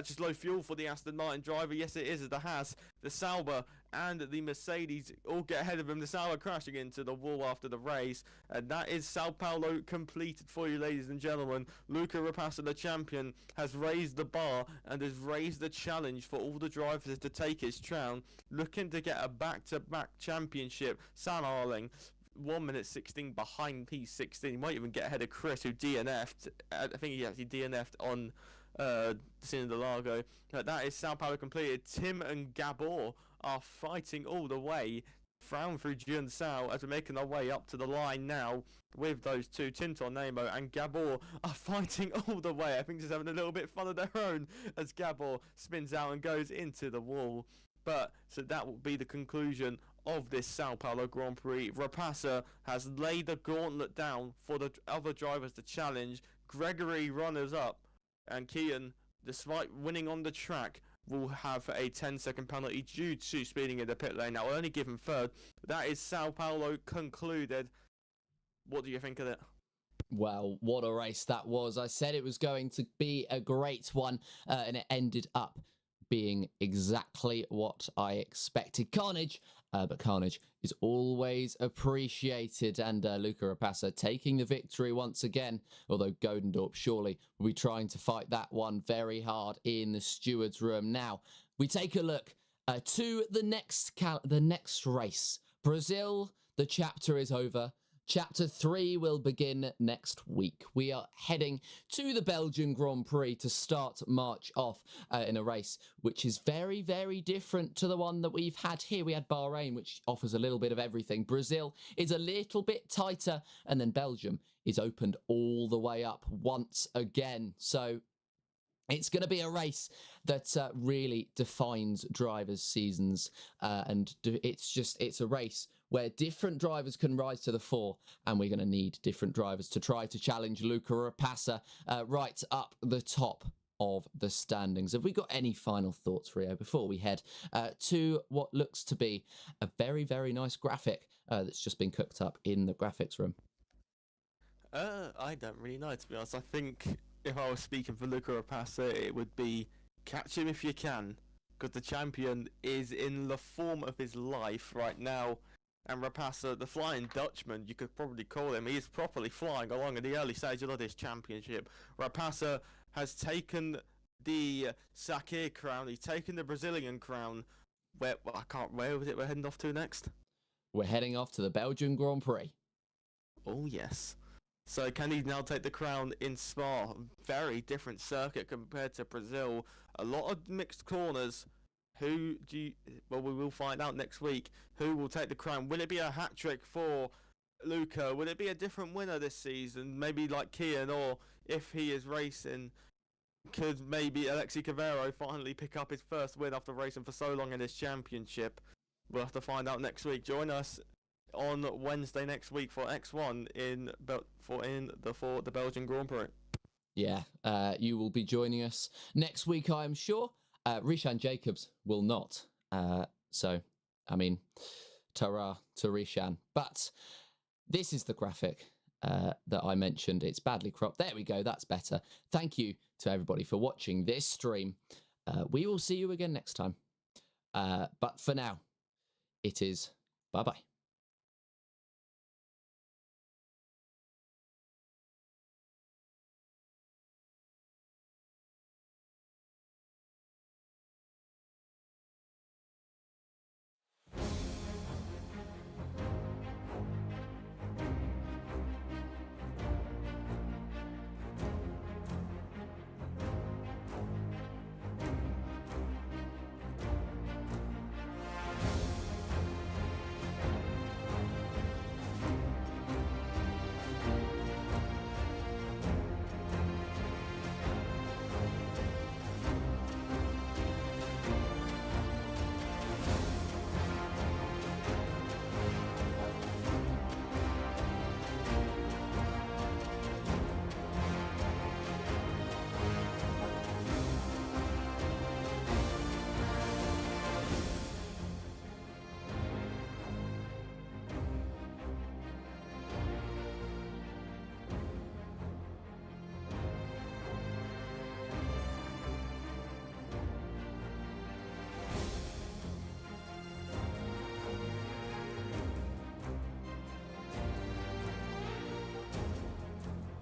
just low fuel for the Aston Martin driver? Yes, it is. The Haas, the Sauber, and the Mercedes all get ahead of him. The Sauber crashing into the wall after the race. And that is Sao Paulo completed for you, ladies and gentlemen. Luca Rapassa, the champion, has raised the bar and has raised the challenge for all the drivers to take his crown. Looking to get a back-to-back championship. Sam Arling, 1 minute 16 behind P16. He might even get ahead of Chris, who DNF'd. I think he actually DNF'd on Cine de Largo. That is Sao Paulo completed. Tim and Gabor are fighting all the way frown through Jun Sao as we're making our way up to the line now with those 2. Tim Tornemo and Gabor are fighting all the way. I think just having a little bit of fun of their own as Gabor spins out and goes into the wall. But so that will be the conclusion of this Sao Paulo Grand Prix. Rapasa has laid the gauntlet down for the other drivers to challenge. Gregory runners up, and Kian, despite winning on the track, will have a 10-second penalty due to speeding in the pit lane. That will only give him third. That is Sao Paulo concluded. What do you think of it? Well, what a race that was. I said it was going to be a great one, and it ended up being exactly what I expected. Carnage, but carnage is always appreciated, and Luca Rapassa taking the victory once again, although Godendorp surely will be trying to fight that one very hard in the steward's room. Now, we take a look to the next race. Brazil, the chapter is over. Chapter 3 will begin next week. We are heading to the Belgian Grand Prix to start March off in a race which is very, very different to the one that we've had here. We had Bahrain, which offers a little bit of everything. Brazil is a little bit tighter, and then Belgium is opened all the way up once again. So it's going to be a race that really defines drivers' seasons, and it's a race where different drivers can rise to the fore, and we're going to need different drivers to try to challenge Luca Rapassa right up the top of the standings. Have we got any final thoughts, Rio, before we head to what looks to be a very, very nice graphic that's just been cooked up in the graphics room? I don't really know, to be honest. I think if I was speaking for Luca Rapassa, it would be catch him if you can, because the champion is in the form of his life right now. And Rapassa, the Flying Dutchman, you could probably call him, he is properly flying along in the early stages of this championship. Rapassa has taken the Sakir crown, he's taken the Brazilian crown. Where was it we're heading off to next? We're heading off to the Belgian Grand Prix. Oh yes. So can he now take the crown in Spa? Very different circuit compared to Brazil. A lot of mixed corners. Well, we will find out next week who will take the crown. Will it be a hat-trick for Luca? Will it be a different winner this season? Maybe like Kian, or if he is racing, could maybe Alexi Cavero finally pick up his first win after racing for so long in this championship? We'll have to find out next week. Join us on Wednesday next week for X1 for the Belgian Grand Prix. Yeah, you will be joining us next week, I am sure. Rishan Jacobs will not. So, I mean, ta-ra to Rishan. But this is the graphic that I mentioned. It's badly cropped. There we go. That's better. Thank you to everybody for watching this stream. We will see you again next time. But for now, it is bye-bye.